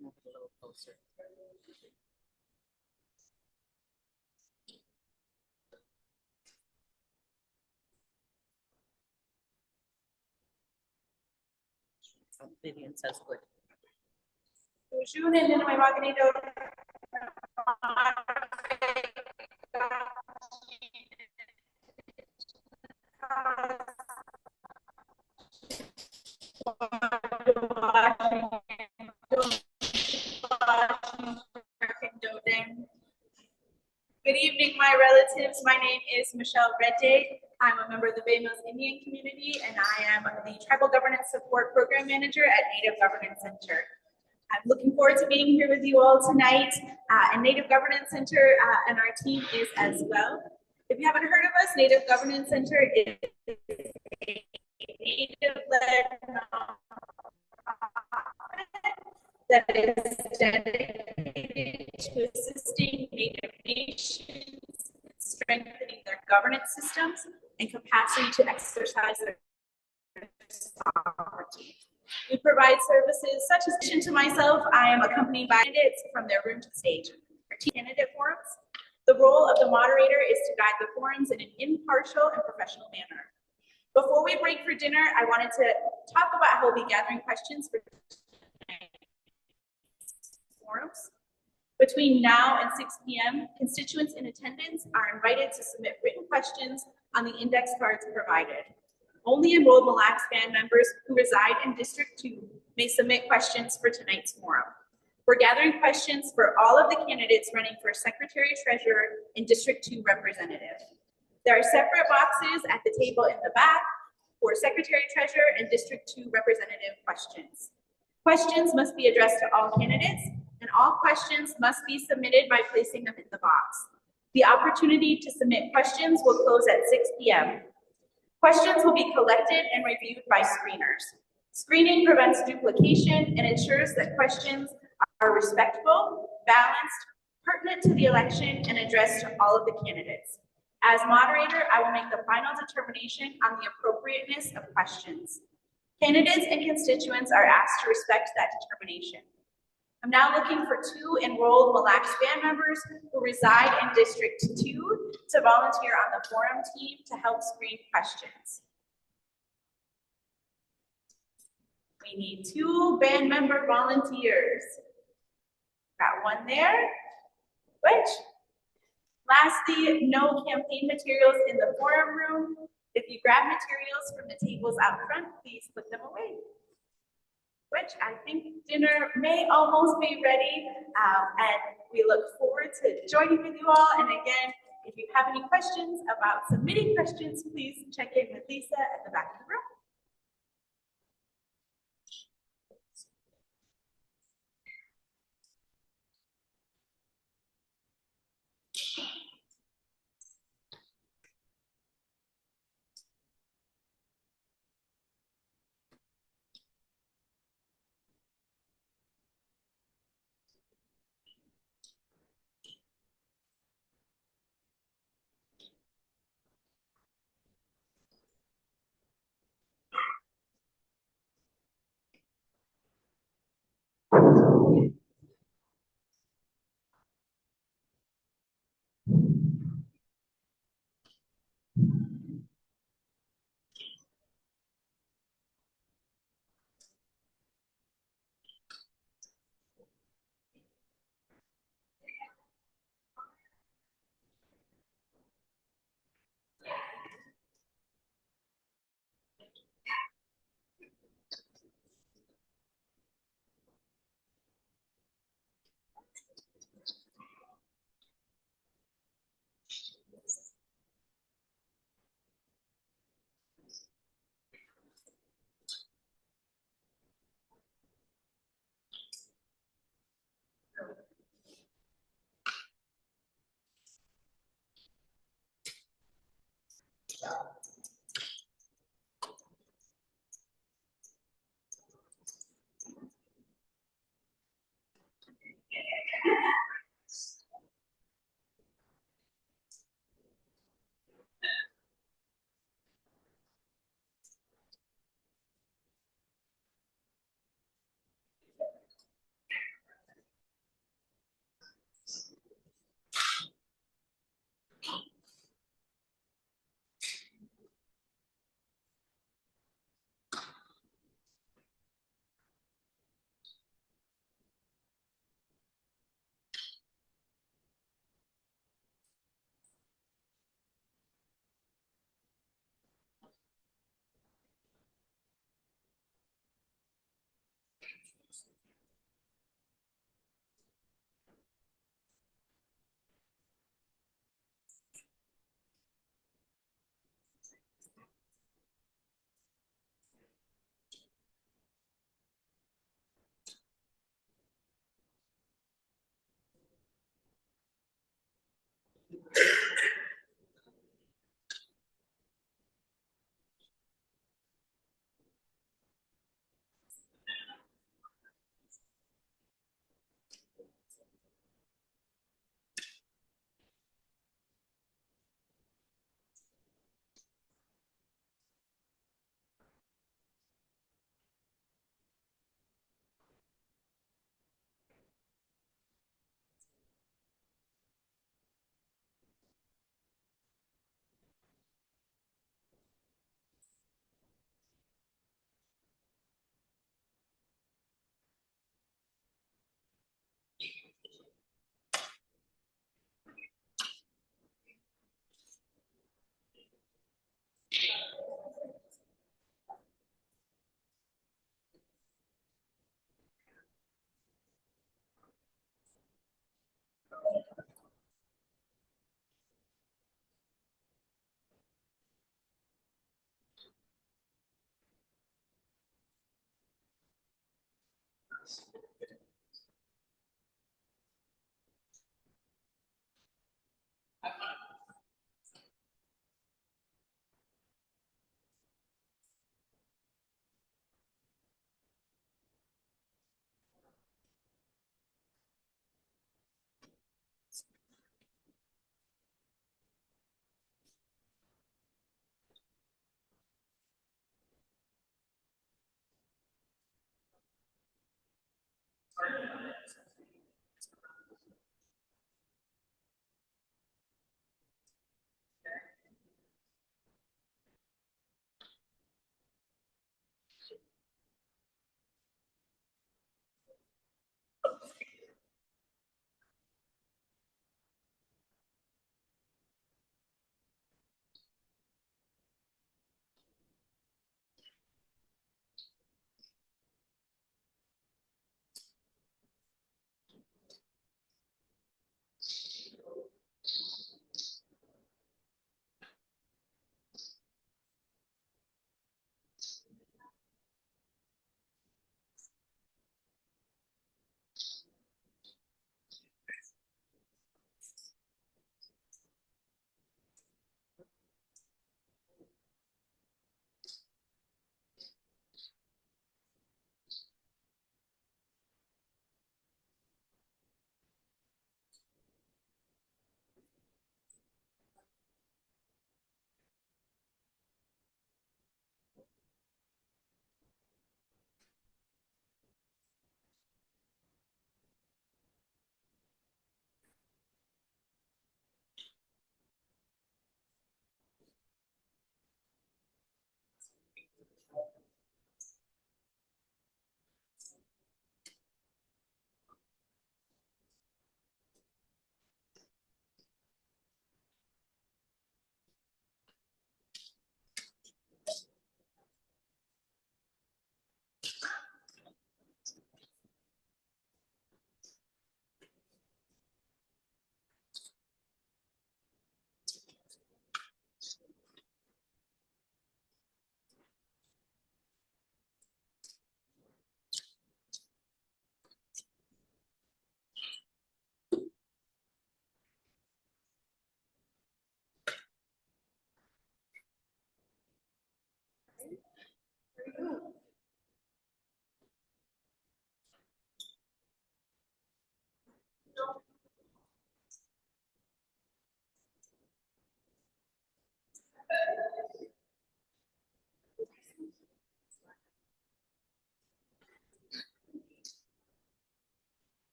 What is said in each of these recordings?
Move it a little closer. Vivian says good. Good evening, my relatives. My name is Michelle Redday. I'm a member of the Bay Mills Indian community, and I am the Tribal Governance Support Program Manager at Native Governance Center. I'm looking forward to being here with you all tonight. And Native Governance Center and our team is as well. If you haven't heard of us, Native Governance Center is a Native-led that is dedicated to assisting Native nations, strengthening their governance systems and capacity to exercise their sovereignty. We provide services such as, in addition to myself, I am accompanied by candidates from their room to the stage. Our candidate forums. The role of the moderator is to guide the forums in an impartial and professional manner. Before we break for dinner, I wanted to talk about how we'll be gathering questions for forums. Between now and 6 p.m., constituents in attendance are invited to submit written questions on the index cards provided. Only enrolled Mille Lacs Band members who reside in District 2 may submit questions for tonight's forum. We're gathering questions for all of the candidates running for Secretary Treasurer and District 2 representative. There are separate boxes at the table in the back for Secretary Treasurer and District 2 representative questions. Questions must be addressed to all candidates, and all questions must be submitted by placing them in the box. The opportunity to submit questions will close at 6 p.m. Questions will be collected and reviewed by screeners. Screening prevents duplication and ensures that questions are respectful, balanced, pertinent to the election, and addressed to all of the candidates. As moderator, I will make the final determination on the appropriateness of questions. Candidates and constituents are asked to respect that determination. I'm now looking for 2 enrolled Mille Lacs Band members who reside in District 2 to volunteer on the forum team to help screen questions. We need 2 band member volunteers. Got 1 there. Which? Lastly, no campaign materials in the forum room. If you grab materials from the tables out front, please put them away. Which I think dinner may almost be ready, and we look forward to joining with you all. And again, if you have any questions about submitting questions, please check in with Lisa at the back of the room.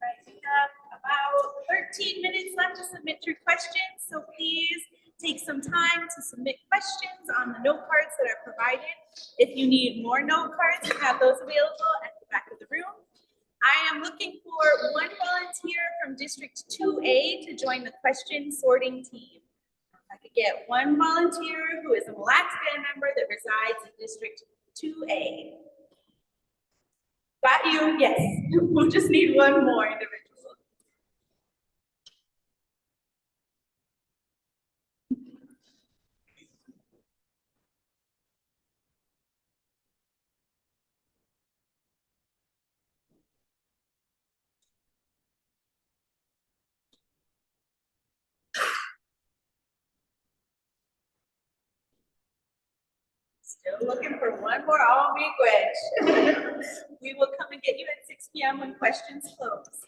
Right, we have about 13 minutes left to submit your questions, so please take some time to submit questions on the note cards that are provided. If you need more note cards, we have those available at the back of the room. I am looking for one volunteer from District 2A to join the question sorting team. If I could get one volunteer who is a Mille Lacs band member that resides in District 2A. Got you, yes. We'll just need one more individual. Still looking for one more all week wedge. We will come and get you at 6 p.m. when questions close.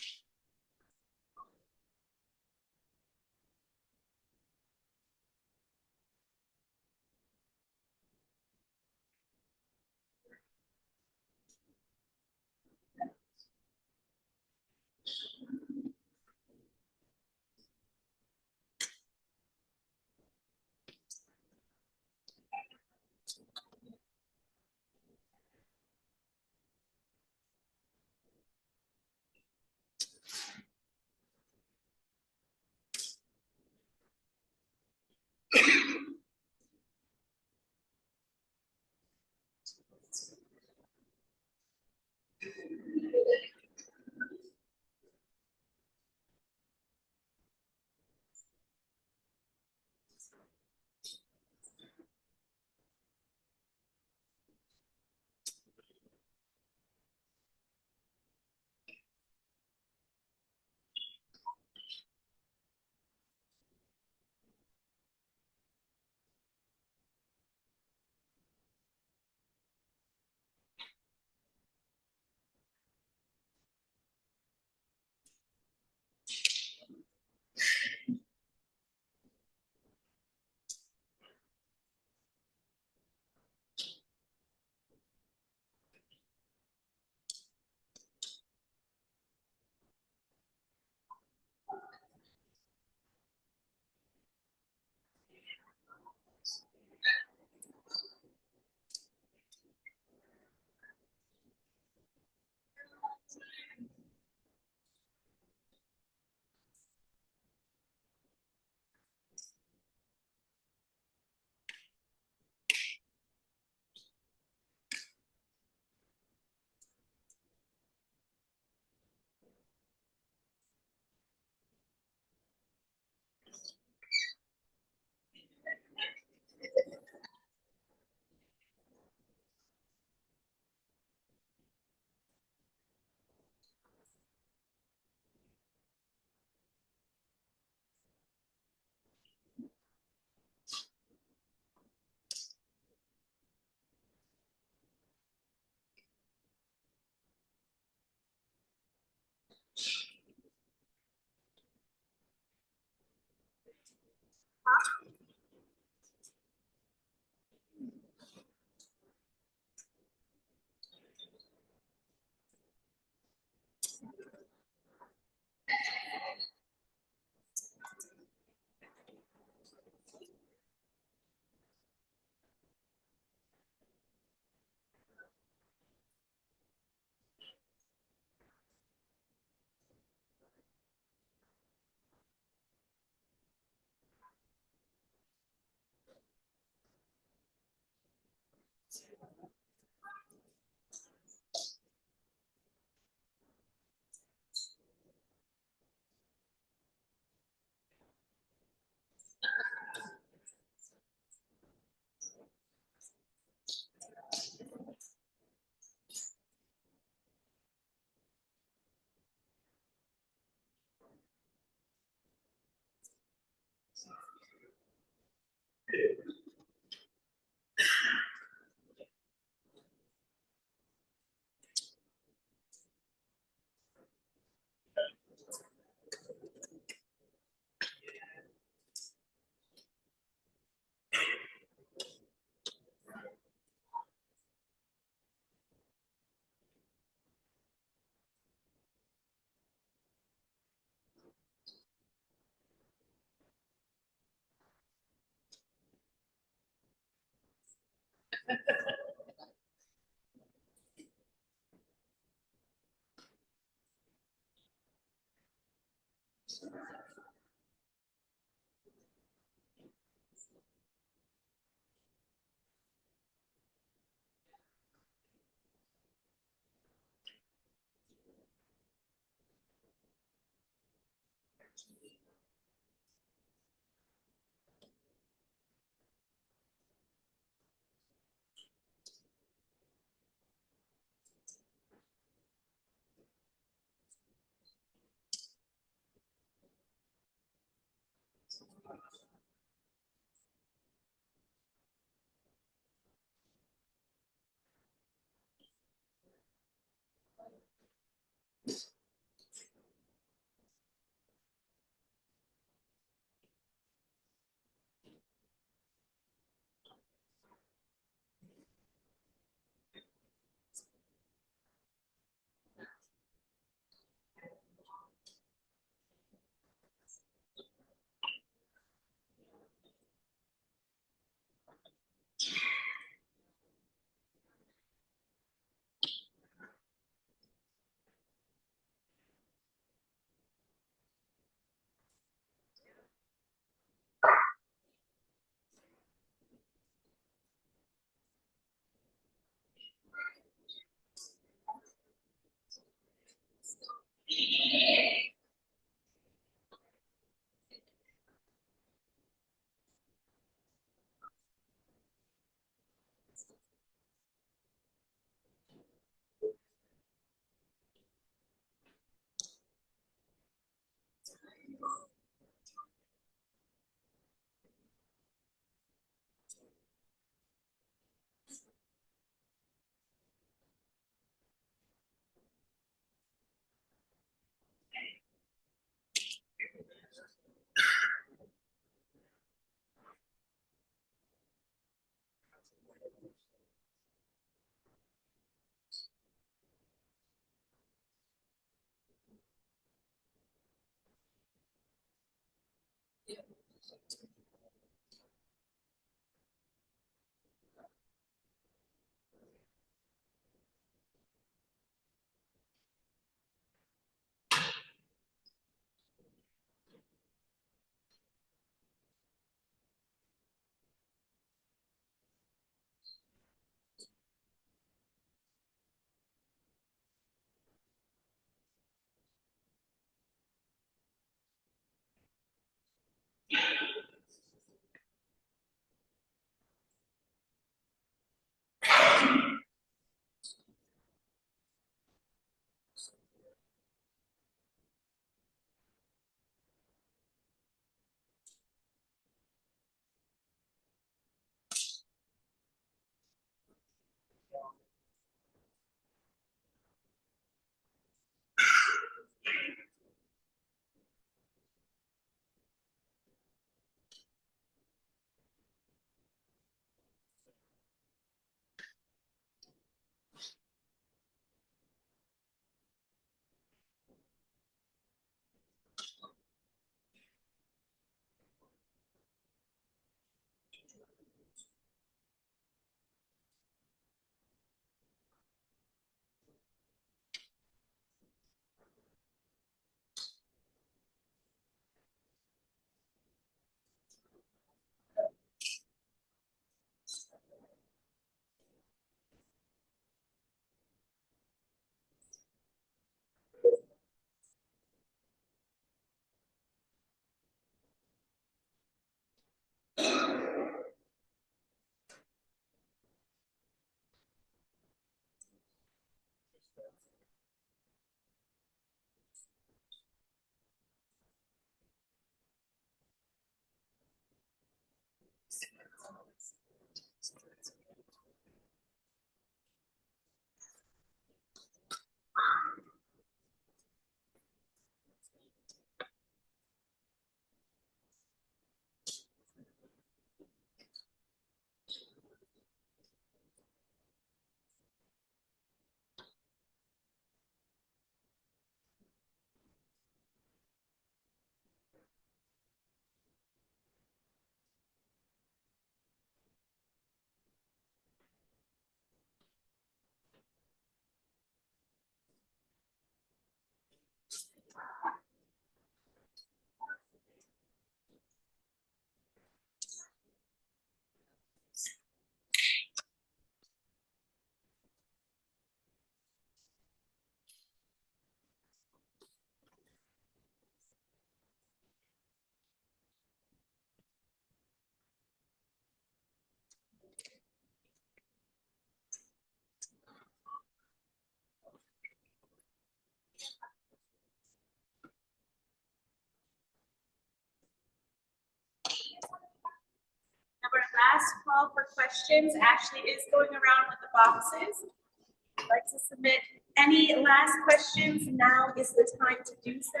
last call for questions. Ashley is going around with the boxes. If you'd like to submit any last questions, now is the time to do so.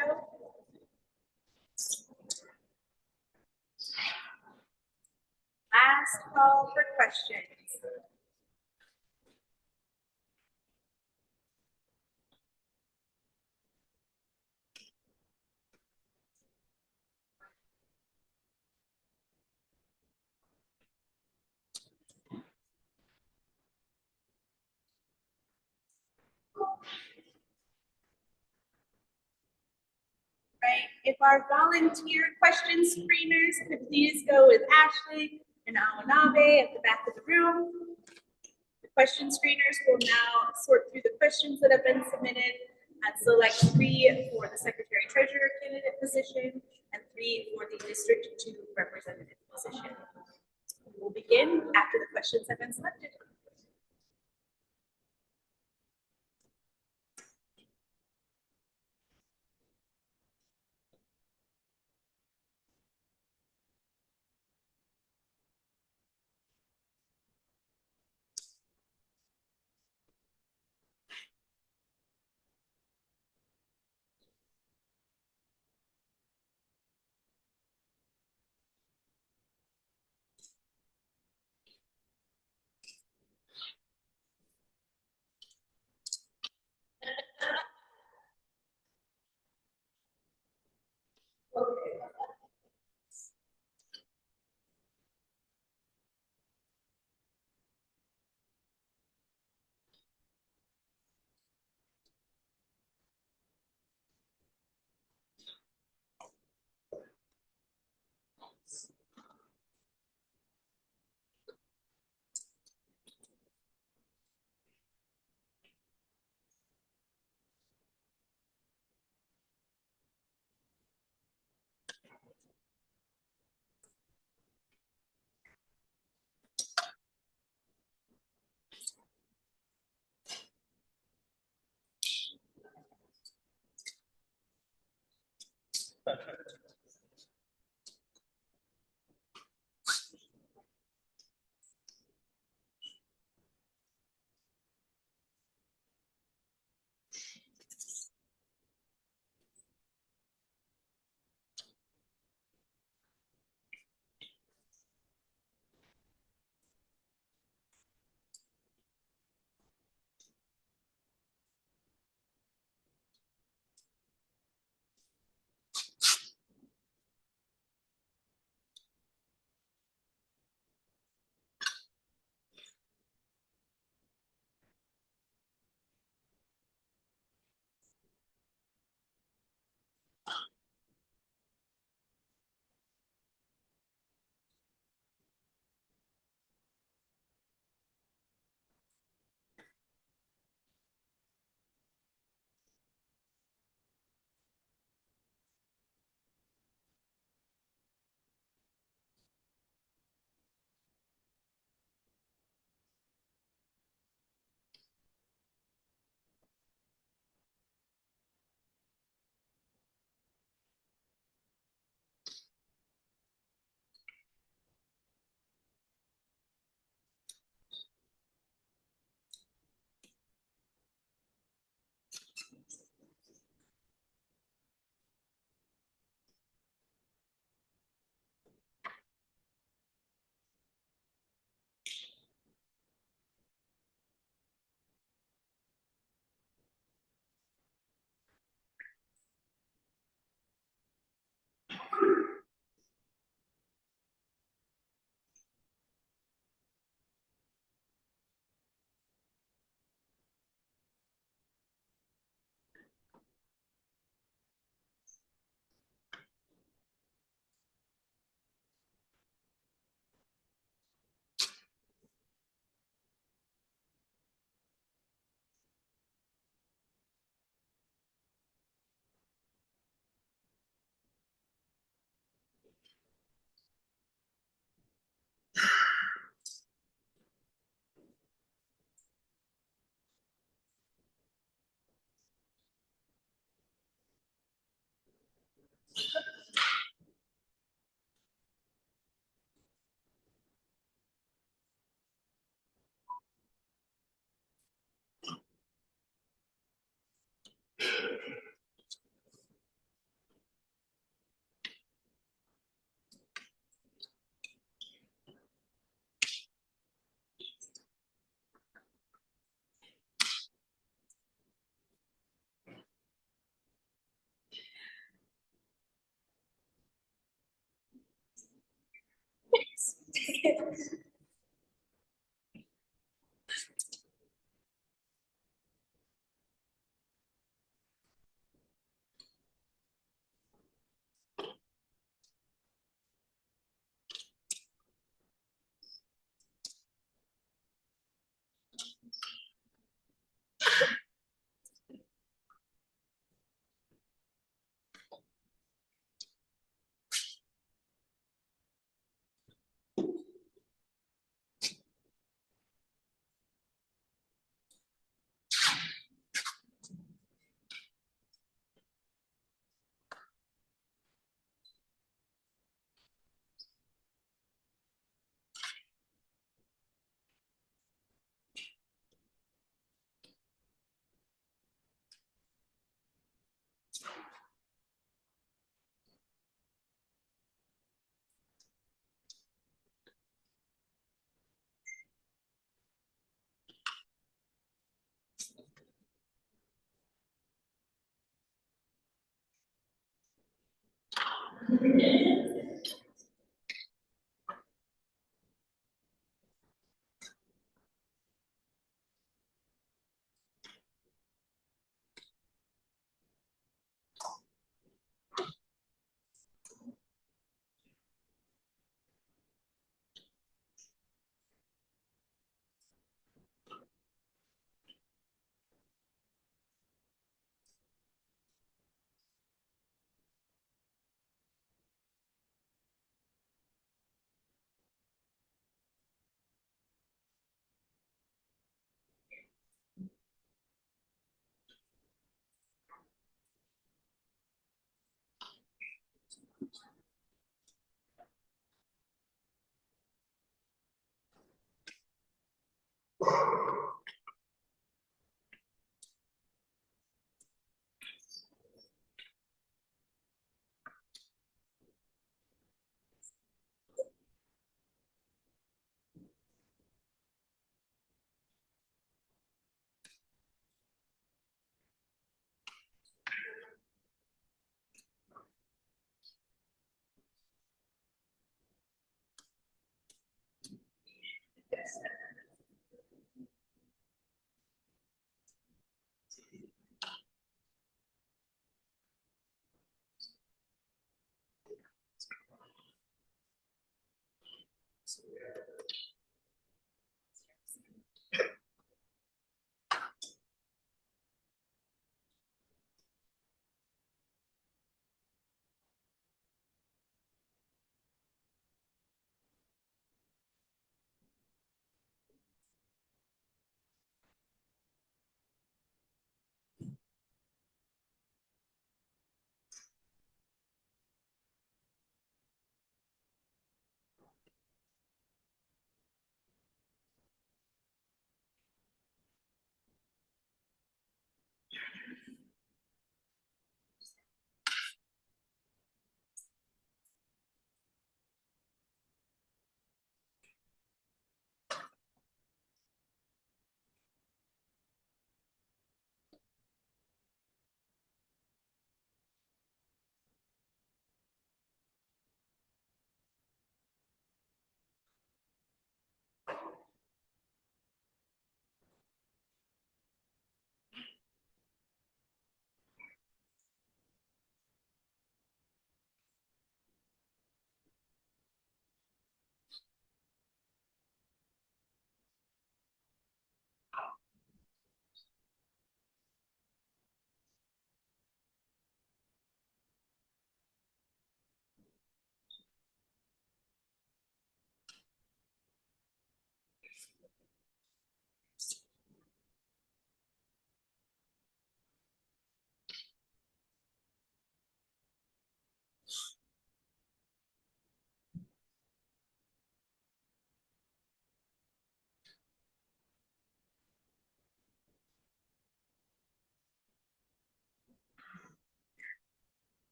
Last call for questions. Right, if our volunteer question screeners could please go with Ashley and Awanabe at the back of the room. The question screeners will now sort through the questions that have been submitted and select 3 for the Secretary Treasurer candidate position and 3 for the District 2 representative position. We'll begin after the questions have been selected.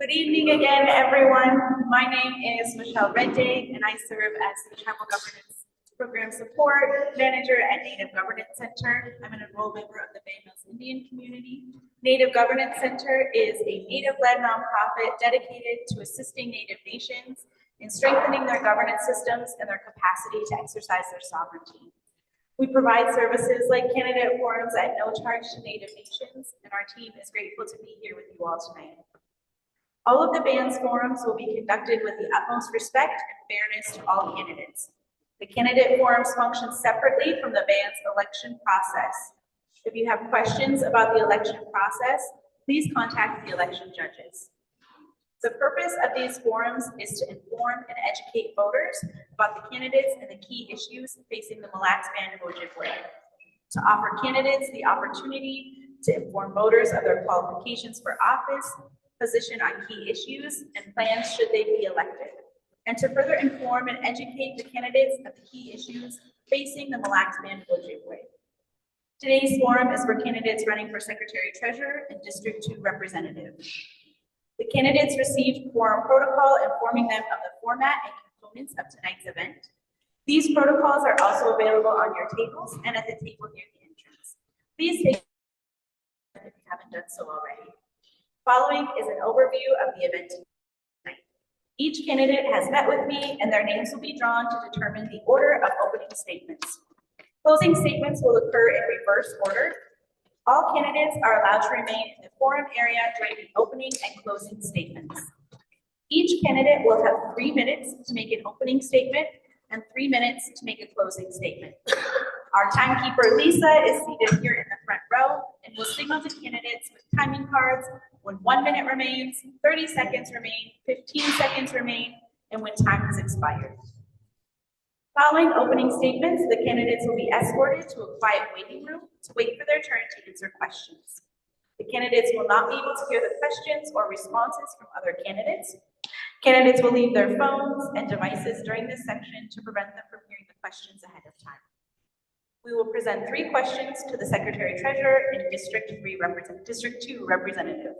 Good evening again, everyone. My name is Michelle Redday, and I serve as the Tribal Governance Program Support Manager at Native Governance Center. I'm an enrolled member of the Bay Mills Indian community. Native Governance Center is a Native-led nonprofit dedicated to assisting Native nations in strengthening their governance systems and their capacity to exercise their sovereignty. We provide services like candidate forums at no charge to Native nations, and our team is grateful to be here with you all tonight. All of the band's forums will be conducted with the utmost respect and fairness to all candidates. The candidate forums function separately from the band's election process. If you have questions about the election process, please contact the election judges. The purpose of these forums is to inform and educate voters about the candidates and the key issues facing the Mille Lacs Band of Ojibwe. To offer candidates the opportunity to inform voters of their qualifications for office, position on key issues, and plans should they be elected, and to further inform and educate the candidates of the key issues facing the Mille Lacs Band of Ojibwe. Today's forum is for candidates running for Secretary-Treasurer and District 2 Representative. The candidates received forum protocol informing them of the format and components of tonight's event. These protocols are also available on your tables and at the table near the entrance. Please take them if you haven't done so already. Following is an overview of the event tonight. Each candidate has met with me and their names will be drawn to determine the order of opening statements. Closing statements will occur in reverse order. All candidates are allowed to remain in the forum area during the opening and closing statements. Each candidate will have 3 minutes to make an opening statement and 3 minutes to make a closing statement. Our timekeeper, Lisa, is seated here in the front row and will signal to candidates with timing cards when 1 minute remains, 30 seconds remain, 15 seconds remain, and when time has expired. Following opening statements, the candidates will be escorted to a quiet waiting room to wait for their turn to answer questions. The candidates will not be able to hear the questions or responses from other candidates. Candidates will leave their phones and devices during this section to prevent them from hearing the questions ahead of time. We will present 3 questions to the Secretary-Treasurer and District 2 Representative.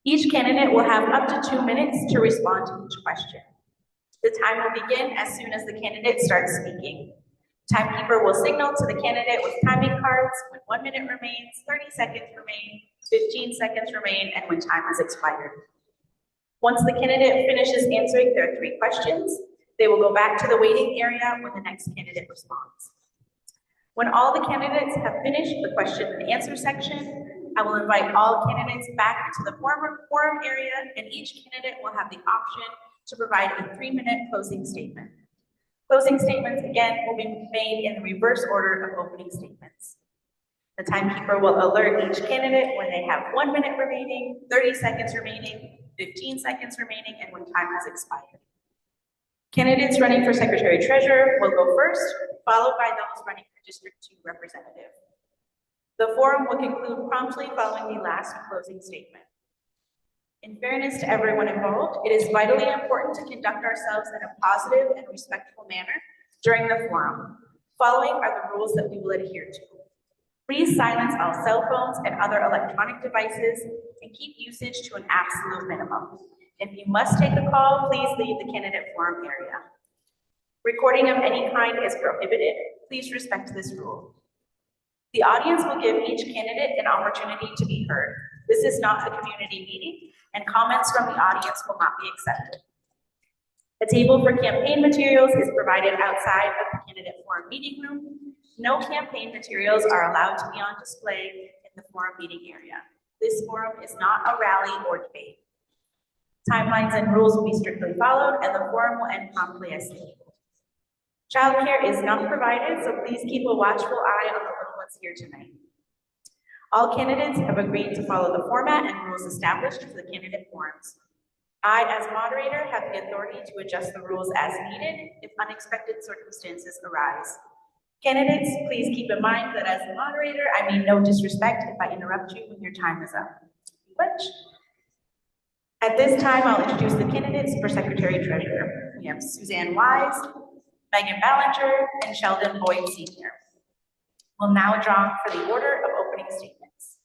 Each candidate will have up to 2 minutes to respond to each question. The time will begin as soon as the candidate starts speaking. Timekeeper will signal to the candidate with timing cards when 1 minute remains, 30 seconds remain, 15 seconds remain, and when time has expired. Once the candidate finishes answering their 3 questions, they will go back to the waiting area when the next candidate responds. When all the candidates have finished the question and answer section, I will invite all candidates back to the forum area, and each candidate will have the option to provide a 3-minute closing statement. Closing statements, again, will be made in the reverse order of opening statements. The timekeeper will alert each candidate when they have 1 minute remaining, 30 seconds remaining, 15 seconds remaining, and when time has expired. Candidates running for Secretary-Treasurer will go first, followed by those running for District 2 Representative. The forum will conclude promptly following the last closing statement. In fairness to everyone involved, it is vitally important to conduct ourselves in a positive and respectful manner during the forum. Following are the rules that we will adhere to. Please silence all cell phones and other electronic devices and keep usage to an absolute minimum. If you must take a call, please leave the candidate forum area. Recording of any kind is prohibited. Please respect this rule. The audience will give each candidate an opportunity to be heard. This is not a community meeting, and comments from the audience will not be accepted. A table for campaign materials is provided outside of the candidate forum meeting room. No campaign materials are allowed to be on display in the forum meeting area. This forum is not a rally or debate. Timelines and rules will be strictly followed, and the forum will end promptly as scheduled. Childcare is not provided, so please keep a watchful eye on the little ones here tonight. All candidates have agreed to follow the format and rules established for the candidate forums. I, as moderator, have the authority to adjust the rules as needed if unexpected circumstances arise. Candidates, please keep in mind that as the moderator, I mean no disrespect if I interrupt you when your time is up. At this time, I'll introduce the candidates for Secretary-Treasurer. We have Suzanne Wise, Megan Ballinger, and Sheldon Boyd Sr. We'll now draw for the order of opening statements.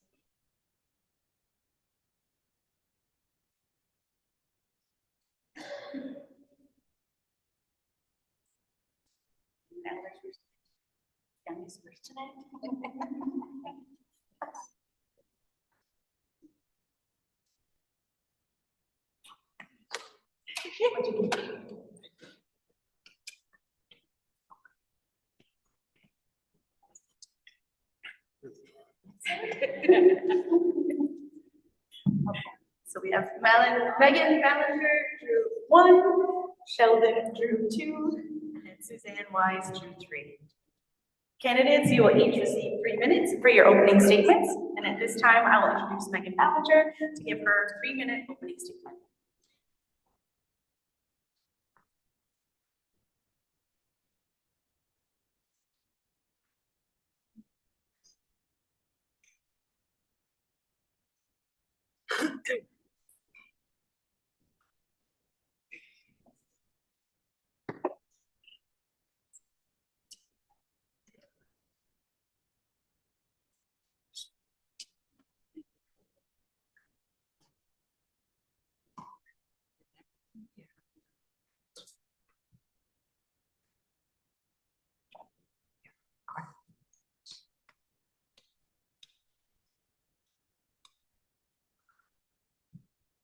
practice first tonight. So we have Megan Ballinger drew 1, Sheldon drew 2, and Suzanne Wise drew 3. Candidates, you will each receive 3 minutes for your opening statements, and at this time, I will introduce Megan Ballinger to give her 3-minute opening statement.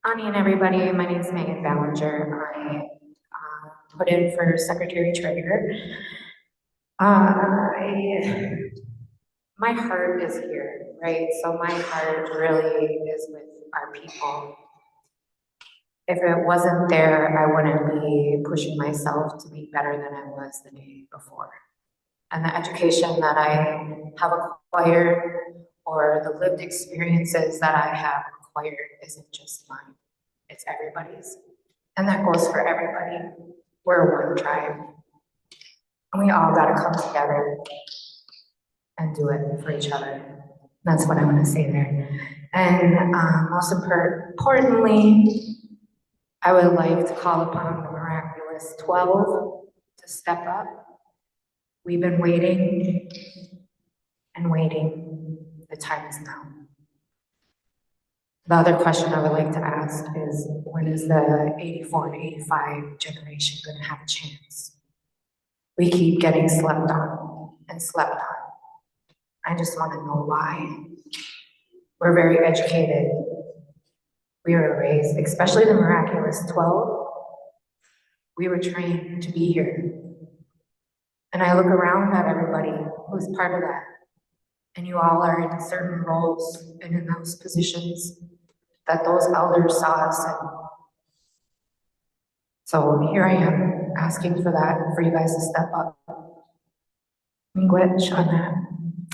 Ani and everybody, my name is Megan Ballinger. I put in for Secretary Treasurer. My heart is here, right? So my heart really is with our people. If it wasn't there, I wouldn't be pushing myself to be better than I was the day before. And the education that I have acquired or the lived experiences that I have acquired isn't just mine, it's everybody's. And that goes for everybody. We're one tribe. And we all gotta come together and do it for each other. That's what I want to say there. And most importantly, I would like to call upon the miraculous 12 to step up. We've been waiting and waiting. The time is now. The other question I would like to ask is, when is the 84 and 85 generation going to have a chance? We keep getting slept on and slept on. I just want to know why. We're very educated. We were raised, especially the miraculous 12, we were trained to be here. And I look around at everybody who's part of that. And you all are in certain roles and in those positions that those elders saw us in. So here I am asking for that, for you guys to step up. Miigwech on that.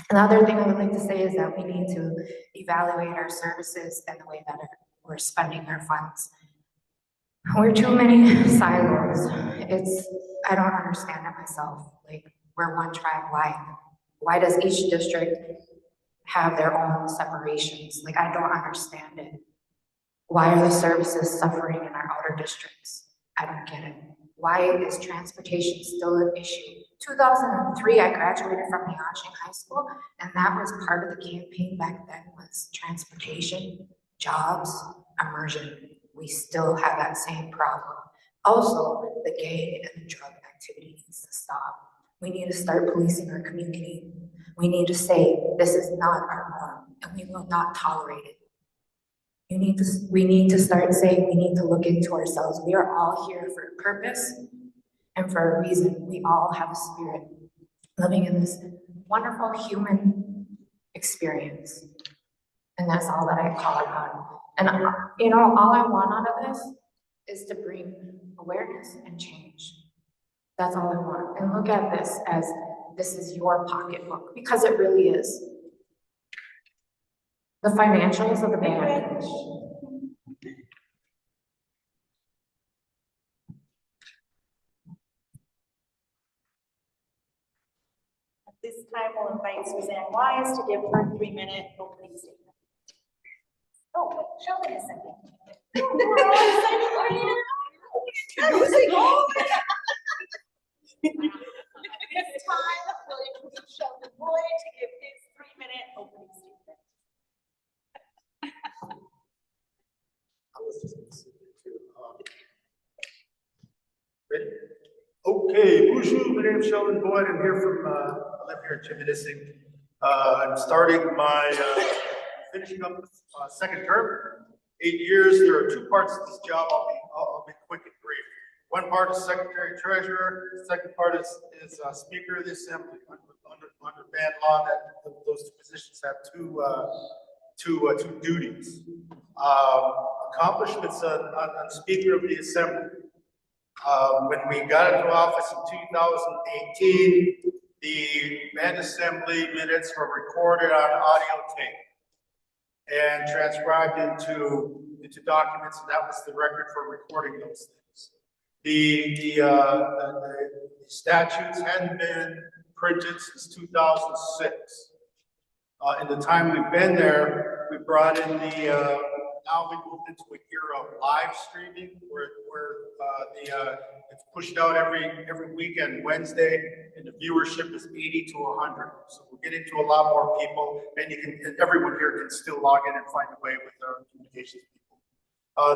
Another thing I would like to say is that we need to evaluate our services and the way that we're spending our funds. We're too many silos. I don't understand it myself. Like, we're one tribe, why? Why does each district have their own separations? Like, I don't understand it. Why are the services suffering in our outer districts? I don't get it. Why is transportation still an issue? 2003, I graduated from Neosho High School, and that was part of the campaign back then was transportation, jobs, immersion. We still have that same problem. Also, the gang and the drug activity needs to stop. We need to start policing our community. We need to say, this is not our norm, and we will not tolerate it. We need to start saying we need to look into ourselves. We are all here for a purpose and for a reason. We all have a spirit living in this wonderful human experience. And that's all that I call upon. And all I want out of this is to bring awareness and change. That's all I want. And look at this as this is your pocketbook, because it really is. The financials of the band. At this time, we'll invite Suzanne Wise to give her 3-minute opening statement. Oh, wait, Sheldon is second. At this time, we'll introduce Sheldon Boyd to give his 3-minute opening statement. I was just going to say that too. Ready? Okay, bonjour, my name is Sheldon Boyd. I'm here from, I live here here at Chiminising. I'm starting my, finishing up the second term, 8 years. There are two parts to this job. I'll be quick and brief. One part is Secretary Treasurer. The second part is Speaker of the Assembly. Under band law, that those two positions have two duties. Accomplishments on Speaker of the Assembly. When we got into office in 2018, the band assembly minutes were recorded on audio tape and transcribed into documents, and that was the record for recording those things. The statutes hadn't been printed since 2006. In the time we've been there, we brought in now we moved into an era of live streaming where it's pushed out every weekend, Wednesday, and the viewership is 80 to 100. So we're getting to a lot more people, and everyone here can still log in and find a way with our communications people.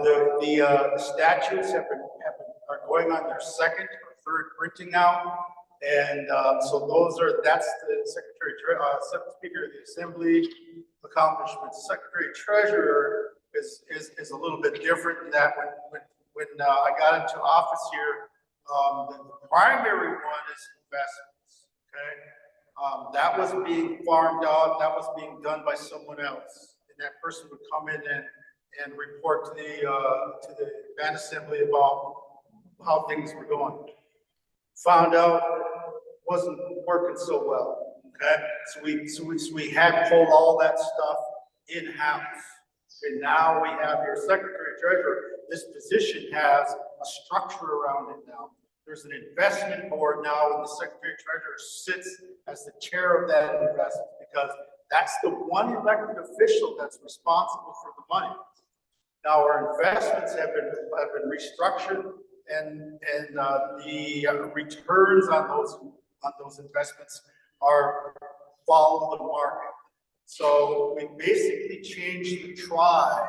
The statutes are going on their second or third printing now. And so that's the Speaker of the Assembly accomplishments. Secretary Treasurer is a little bit different in that when I got into office here, the primary one is investments. Okay, that was being farmed out. That was being done by someone else, and that person would come in and report to the band assembly about how things were going. Found out it wasn't working so well. Okay, so we had pulled all that stuff in house. And now we have your Secretary Treasurer. This position has a structure around it now. There's an investment board now, and the Secretary Treasurer sits as the chair of that investment because that's the one elected official that's responsible for the money. Now our investments have been restructured, and the returns on those investments are follow the market. So we basically changed the tribe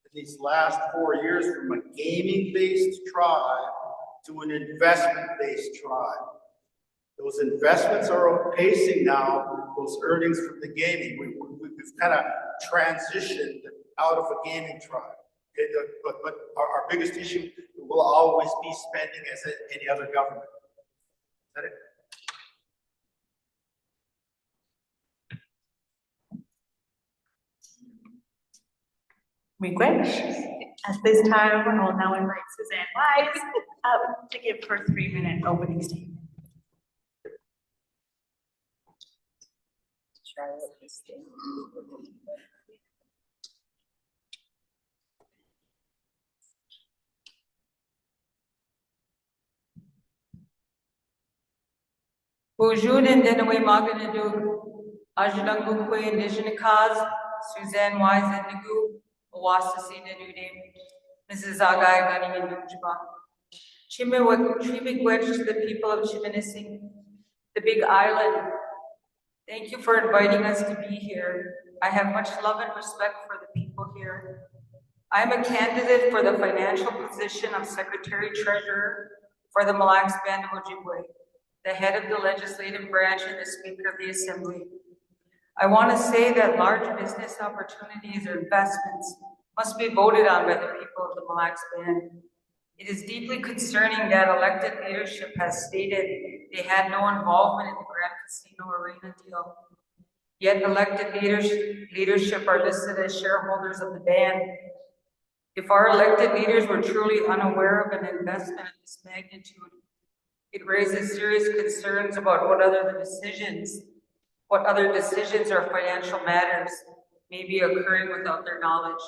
in these last 4 years from a gaming-based tribe to an investment-based tribe. Those investments are outpacing now those earnings from the gaming. We've kind of transitioned out of a gaming tribe. Okay? But our biggest issue will always be spending as any other government. Is that it? At this time, I will now invite Suzanne Wise to give her 3-minute opening statement. Bonjour and Denawe Maganadu, Ajudangu Kwe Indigenous Cause, Suzanne Wise and Nagu, Owasasi Nadude, Mrs. Agai Gani and Nujiba. Chimiwech to the people of Chiminising, the Big Island. Thank you for inviting us to be here. I have much love and respect for the people here. I am a candidate for the financial position of Secretary Treasurer for the Mille Lacs Band of Ojibwe, the head of the legislative branch and the Speaker of the Assembly. I want to say that large business opportunities or investments must be voted on by the people of the Mille Lacs Band. It is deeply concerning that elected leadership has stated they had no involvement in the Grand Casino Arena deal. Yet elected leadership are listed as shareholders of the band. If our elected leaders were truly unaware of an investment of this magnitude, it raises serious concerns about what other decisions or financial matters may be occurring without their knowledge.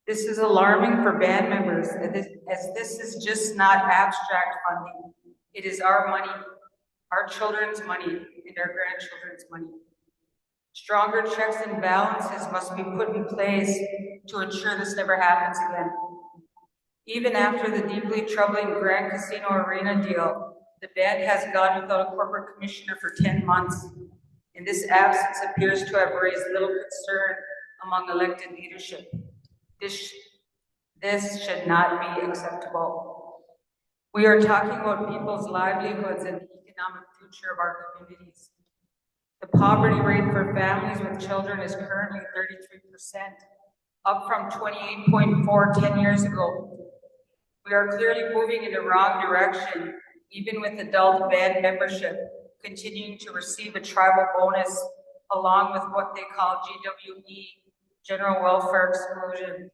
This is alarming for band members, as this is just not abstract funding. It is our money, our children's money, and our grandchildren's money. Stronger checks and balances must be put in place to ensure this never happens again. Even after the deeply troubling Grand Casino Arena deal, the band has gone without a corporate commissioner for 10 months, and this absence appears to have raised little concern among elected leadership. This should not be acceptable. We are talking about people's livelihoods and the economic future of our communities. The poverty rate for families with children is currently 33%, up from 28.4 10 years ago. We are clearly moving in the wrong direction, even with adult band membership continuing to receive a tribal bonus along with what they call GWE, General Welfare Exclusion,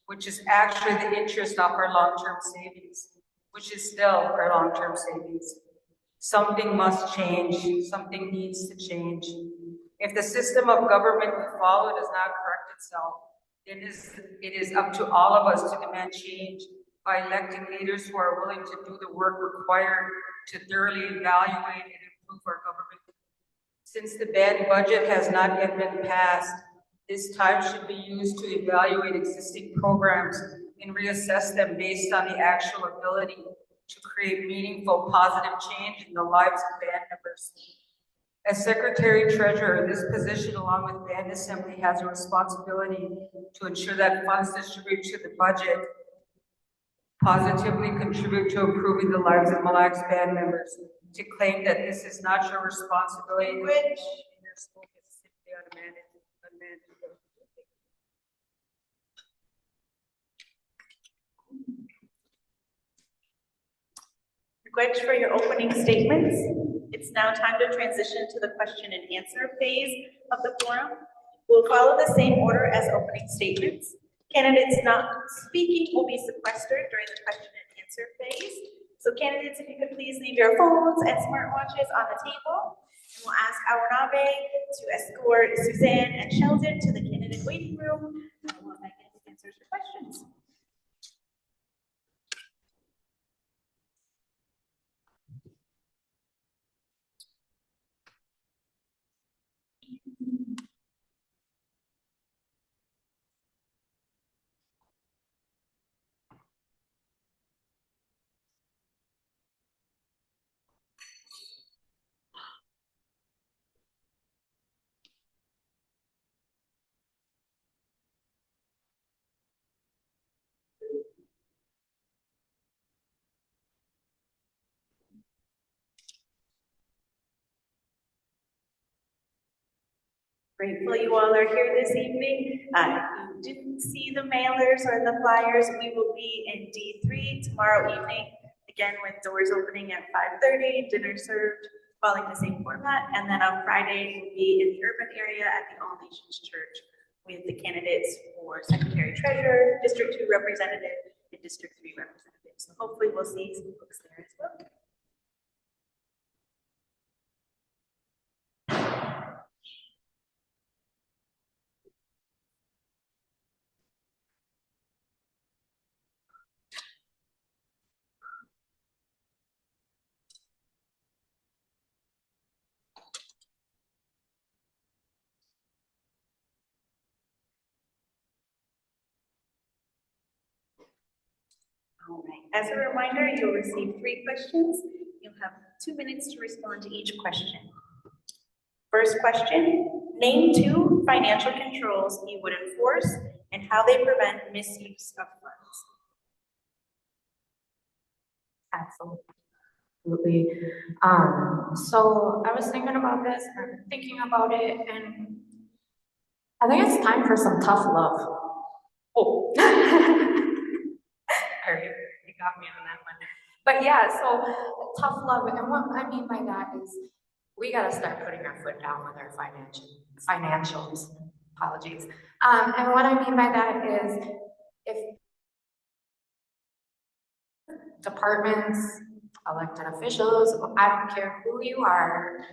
which is actually the interest of our long-term savings, which is still our long-term savings. Something must change, something needs to change. If the system of government we follow does not correct itself, it is up to all of us to demand change by electing leaders who are willing to do the work required to thoroughly evaluate and improve our government. Since the band budget has not yet been passed, this time should be used to evaluate existing programs and reassess them based on the actual ability to create meaningful, positive change in the lives of band members. As Secretary Treasurer, this position, along with Band Assembly, has a responsibility to ensure that funds distributed to the budget positively contribute to improving the lives of Mille Lacs band members. To claim that this is not your responsibility, which in your scope is simply unmanageable. Gwetch, for your opening statements. It's now time to transition to the question and answer phase of the forum. We'll follow the same order as opening statements. Candidates not speaking will be sequestered during the question and answer phase. So candidates, if you could please leave your phones and smartwatches on the table. And we'll ask Awanabe to escort Suzanne and Sheldon to the candidate waiting room while Megan answers your questions. Grateful you all are here this evening. If you didn't see the mailers or the flyers, we will be in D3 tomorrow evening, again with doors opening at 5:30, dinner served, following the same format. And then on Friday, we'll be in the urban area at the All Nations Church with the candidates for Secretary Treasurer, District 2 representative, and District 3 representative. So hopefully we'll see some folks there as well. All right. As a reminder, you'll receive 3 questions. You'll have 2 minutes to respond to each question. First question, name 2 financial controls you would enforce and how they prevent misuse of funds. Absolutely. So I was thinking about this, and I'm thinking about it, and I think it's time for some tough love. Oh. Sorry, you got me on that one. But yeah, so tough love, and what I mean by that is we gotta start putting our foot down with our financials. Apologies. And what I mean by that is if departments, elected officials, I don't care who you are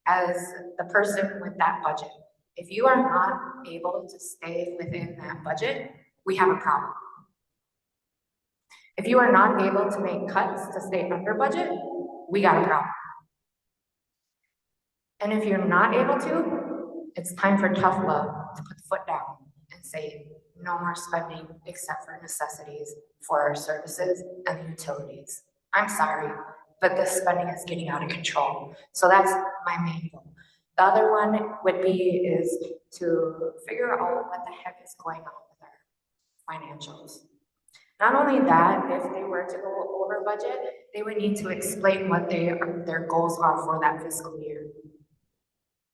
as the person with that budget. If you are not able to stay within that budget, we have a problem. If you are not able to make cuts to stay under budget, we got a problem. And if you're not able to, it's time for tough love to put the foot down and say no more spending except for necessities for our services and utilities. I'm sorry, but this spending is getting out of control. So that's my main goal. The other one would be is to figure out what the heck is going on with our financials. Not only that, if they were to go over budget, they would need to explain what their goals are for that fiscal year.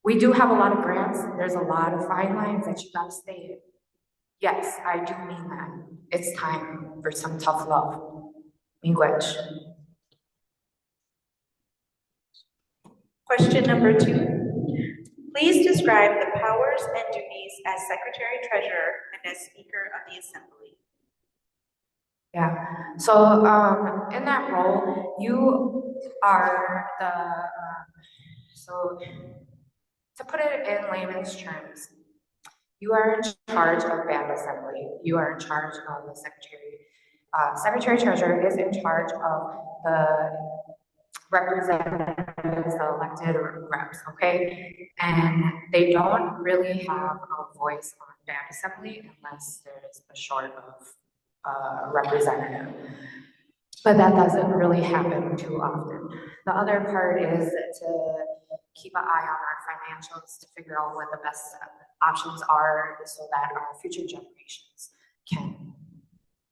We do have a lot of grants. There's a lot of fine lines that you gotta stay in. Yes, I do mean that. It's time for some tough love. Miigwech. Question number 2. Please describe the powers and duties as Secretary Treasurer and as Speaker of the Assembly. Yeah, so in that role, you are so to put it in layman's terms, you are in charge of band assembly. You are in charge of the secretary. Secretary Treasurer is in charge of the representatives, the elected reps, okay? And they don't really have a voice on band assembly unless there's a short of representative. But that doesn't really happen too often. The other part is to keep an eye on our financials to figure out what the best options are so that our future generations can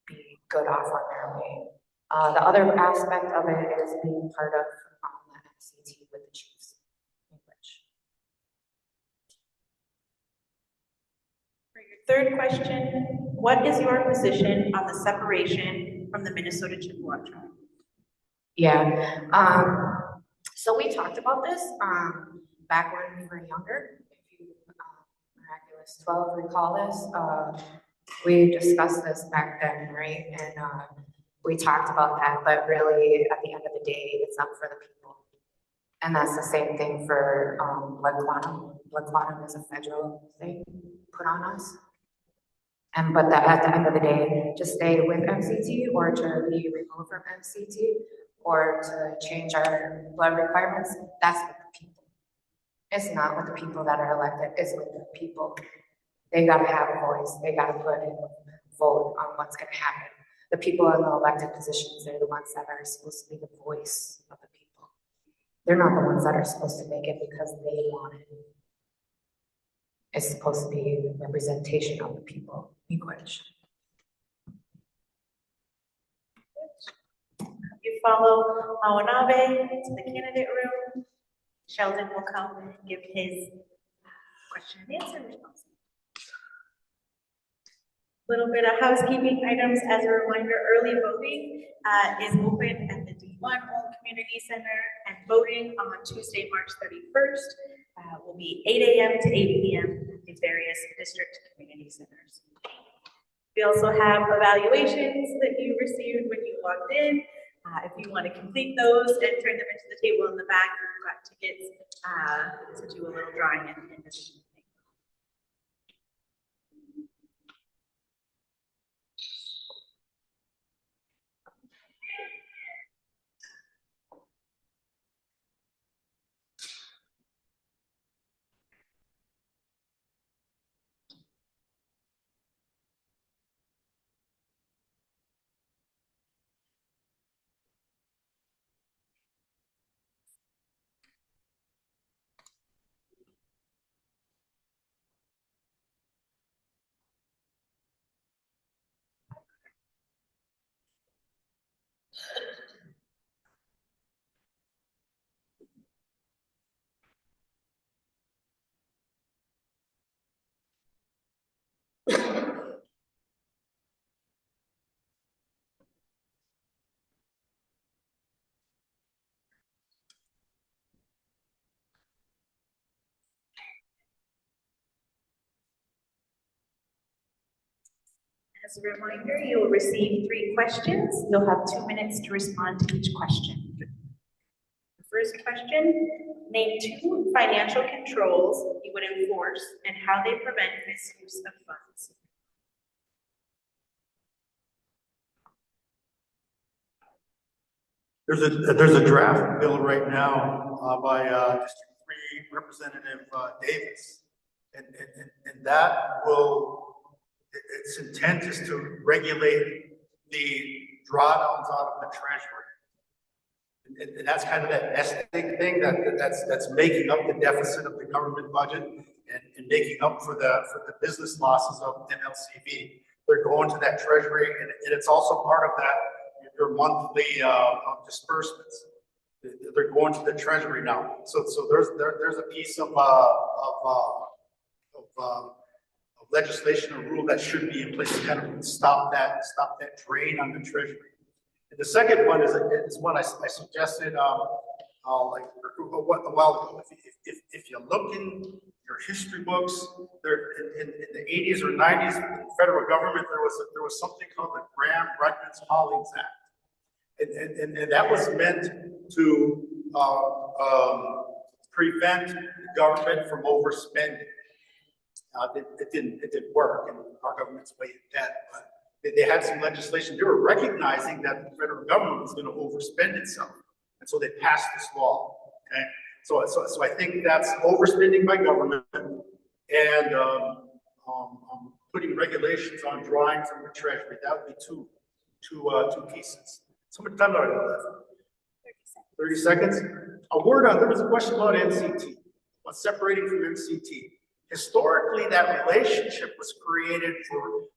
be good off on their way. The other aspect of it is being part of the MCT with the chiefs. For your third question, what is your position on the separation from the Minnesota Chippewa tribe? Yeah, so we talked about this back when we were younger. If you miraculous 12 recall this, we discussed this back then, right? And we talked about that, but really at the end of the day, it's up for the people. And that's the same thing for blood quantum. Blood quantum is a federal thing put on us. But at the end of the day, to stay with MCT or to be removed from MCT or to change our blood requirements, that's with the people. It's not with the people that are elected, it's with the people. They gotta have a voice, they gotta put in a vote on what's gonna happen. The people in the elected positions, they're the ones that are supposed to be the voice of the people. They're not the ones that are supposed to make it because they want it. It's supposed to be the representation of the people. Miigwech. You follow Mawanabe to the candidate room. Sheldon will come and give his question and answer response. Little bit of housekeeping items as a reminder, early voting is open at the D1 Home Community Center, and voting on Tuesday, March 31st will be 8 a.m. to 8 p.m. at the various district community centers. We also have evaluations that you received when you logged in. If you want to complete those and turn them into the table in the back, we've got tickets to do a little drawing at the end of the evening. As a reminder, you will receive 3 questions. You'll have 2 minutes to respond to each question. The first question, name 2 financial controls you would enforce and how they prevent misuse of funds. There's a draft bill right now by District 3 Representative Davis, and that will, its intent is to regulate the drawdowns out of the treasury. And that's kind of that nesting thing that's making up the deficit of the government budget and making up for the business losses of MLCV. they're going to that treasury, and it's also part of that, your monthly disbursements. They're going to the treasury now. So there's a piece of legislation or rule that should be in place to kind of stop that drain on the treasury. And the second one is one I suggested like a while ago. If you look in your history books, there in the 80s or 90s, in the federal government, there was something called the Graham-Rudman-Hollings Act. And that was meant to prevent the government from overspending. It didn't work, and our government's way in debt. But they had some legislation. They were recognizing that the federal government was going to overspend itself, and so they passed this law. Okay, so I think that's overspending by government and putting regulations on drawing from the treasury. That would be two pieces. So much time do I have left? 30 seconds. A word on, there was a question about MCT, about separating from MCT. Historically, that relationship was created for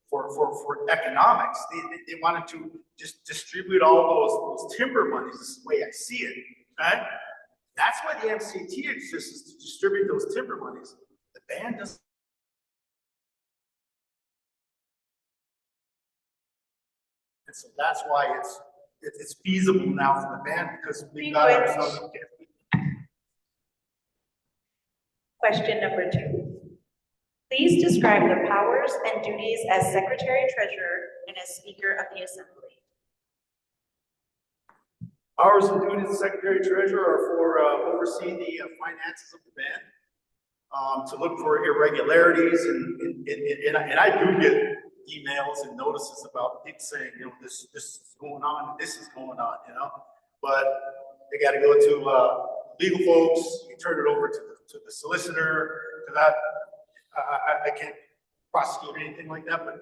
economics. They wanted to just distribute all those timber monies. This is the way I see it. Okay? That's why the MCT exists, is to distribute those timber monies. The band doesn't. And so that's why it's feasible now for the band, because we got ourselves okay. Question number 2. Please describe the powers and duties as Secretary-Treasurer and as Speaker of the Assembly. Powers and duties of Secretary-Treasurer are for overseeing the finances of the band, to look for irregularities, and I do get emails and notices about people saying, this is going on, and this is going on, but they got to go to legal folks. You turn it over to the solicitor. Because I can't prosecute anything like that, but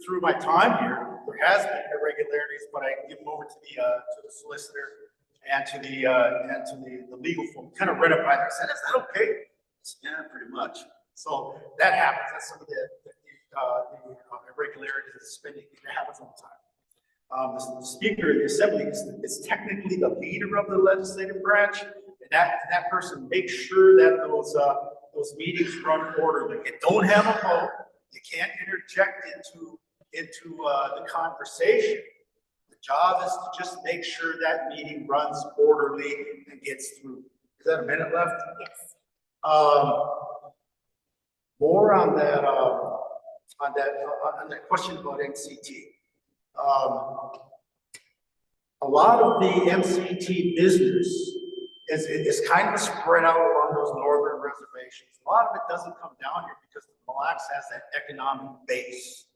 through my time here, there has been irregularities, but I give them over to the solicitor and to the legal folks. Kind of run it by them. I said, "Is that okay?" Yeah, pretty much. So that happens. That's some of the irregularities of spending that happens all the time. The Speaker of the Assembly is technically the leader of the legislative branch, and that person makes sure that those meetings run orderly. You don't have a vote. You can't interject into the conversation. The job is to just make sure that meeting runs orderly and gets through. Is that a minute left? Yes. More on that question about MCT. A lot of the MCT business is kind of spread out along those northern reservations. A lot of it doesn't come down here because the Mille Lacs has that economic base.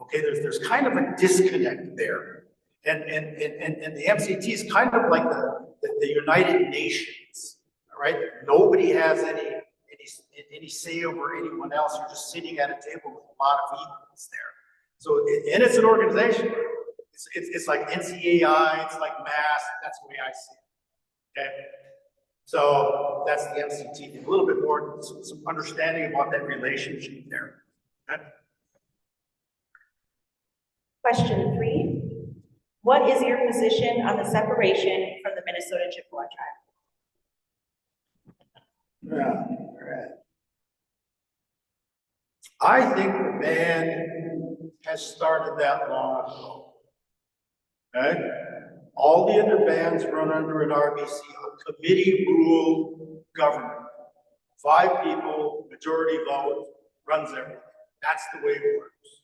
Okay, there's kind of a disconnect there, and the MCT is kind of like the United Nations. All right, nobody has any say over anyone else. You're just sitting at a table with a lot of equals there. So, and it's an organization. It's like NCAI, it's like MASS. That's the way I see it. Okay, so that's the MCT. A little bit more, some understanding about that relationship there. Okay? Question 3. What is your position on the separation from the Minnesota Chippewa tribe? Yeah, all right. I think the band has started that long ago. Okay? All the other bands run under an RBC, a committee rule government. 5 people, majority vote, runs everything. That's the way it works.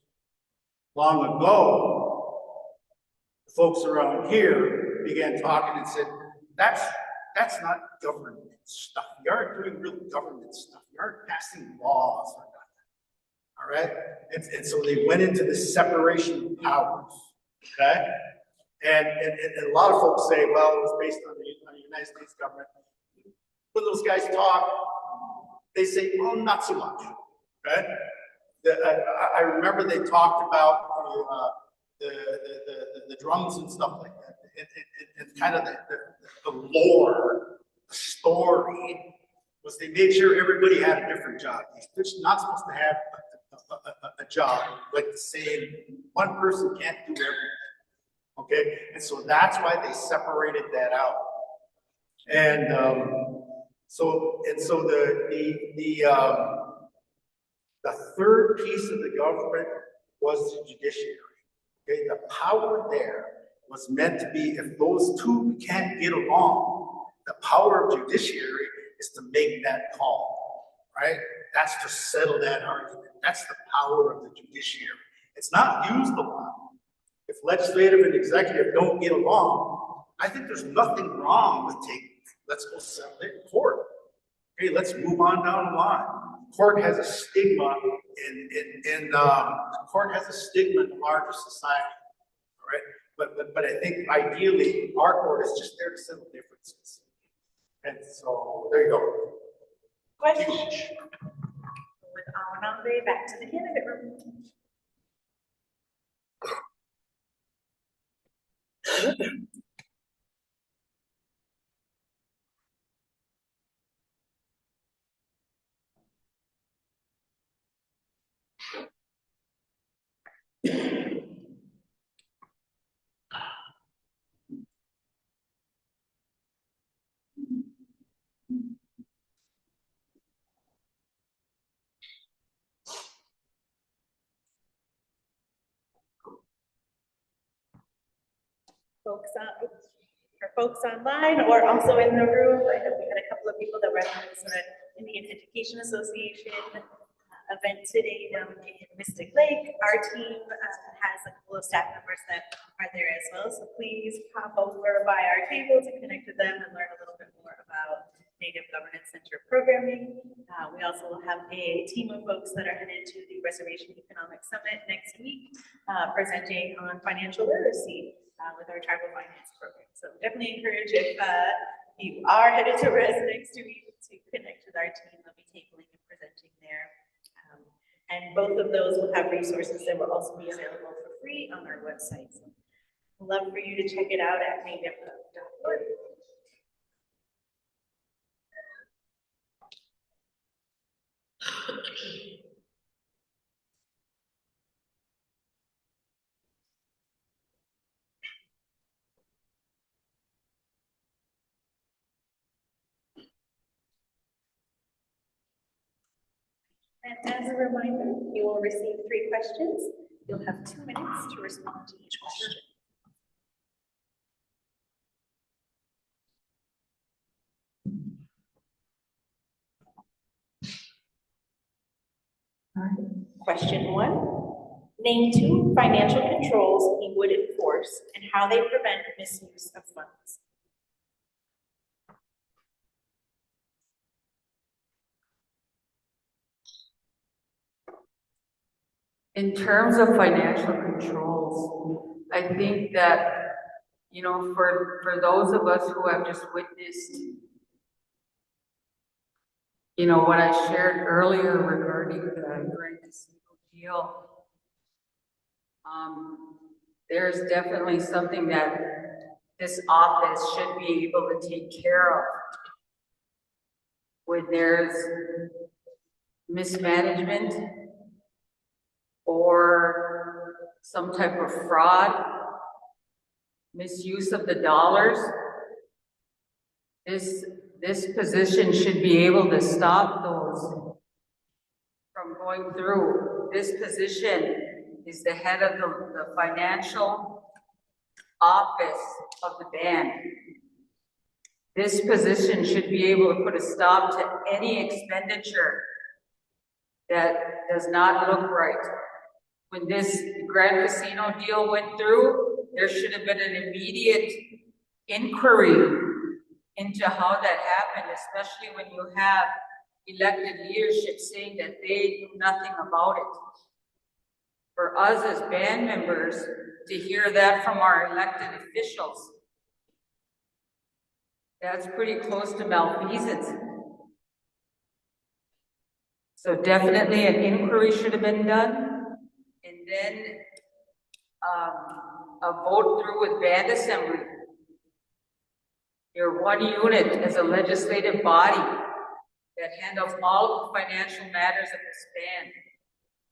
Long ago, the folks around here began talking and said, that's not government stuff. You aren't doing real government stuff. You aren't passing laws or nothing. All right? And so they went into the separation of powers. Okay? And a lot of folks say, well, it was based on the United States government. When those guys talk, they say, well, not so much. Okay? I remember they talked about the drums and stuff like that. And kind of the lore, the story, was they made sure everybody had a different job. They're not supposed to have a job, like saying one person can't do everything. Okay, and so that's why they separated that out. And so the third piece of the government was the judiciary. Okay, the power there was meant to be, if those two can't get along, the power of judiciary is to make that call, right? That's to settle that argument. That's the power of the judiciary. It's not used a lot. If legislative and executive don't get along, I think there's nothing wrong with let's go settle it in court. Okay, let's move on down the line. Court has a stigma court has a stigma in the larger society, all right? But I think ideally our court is just there to settle differences. And so there you go. Question. With Awanambe, back to the candidate room. Folks online or also in the room. I know we had a couple of people that were at the Indian Education Association event today down in Mystic Lake. Our team has a couple of staff members that are there as well. So please pop over by our table to connect with them and learn a little bit more about Native Governance Center programming. We also will have a team of folks that are headed to the Reservation Economic Summit next week, presenting on financial literacy with our tribal finance program. So definitely encourage if you are headed to Res next week to connect with our team. They'll be tabling and presenting there. And both of those will have resources that will also be available for free on our website. So I'd love for you to check it out at native.org. And as a reminder, you will receive 3 questions. You'll have 2 minutes to respond to each question. Question 1. Name 2 financial controls he would enforce and how they prevent misuse of funds. In terms of financial controls, I think that, you know, for those of us who have just witnessed, you know, what I shared earlier regarding the Grand Casino deal, there's definitely something that this office should be able to take care of when there's mismanagement or some type of fraud, misuse of the dollars. This position should be able to stop those from going through. This position is the head of the financial office of the band. This position should be able to put a stop to any expenditure that does not look right. When this Grand Casino deal went through, there should have been an immediate inquiry into how that happened, especially when you have elected leadership saying that they knew nothing about it. For us as band members to hear that from our elected officials, that's pretty close to malfeasance. So definitely an inquiry should have been done, and then a vote through with band assembly. You're one unit as a legislative body that handles all of the financial matters of this band.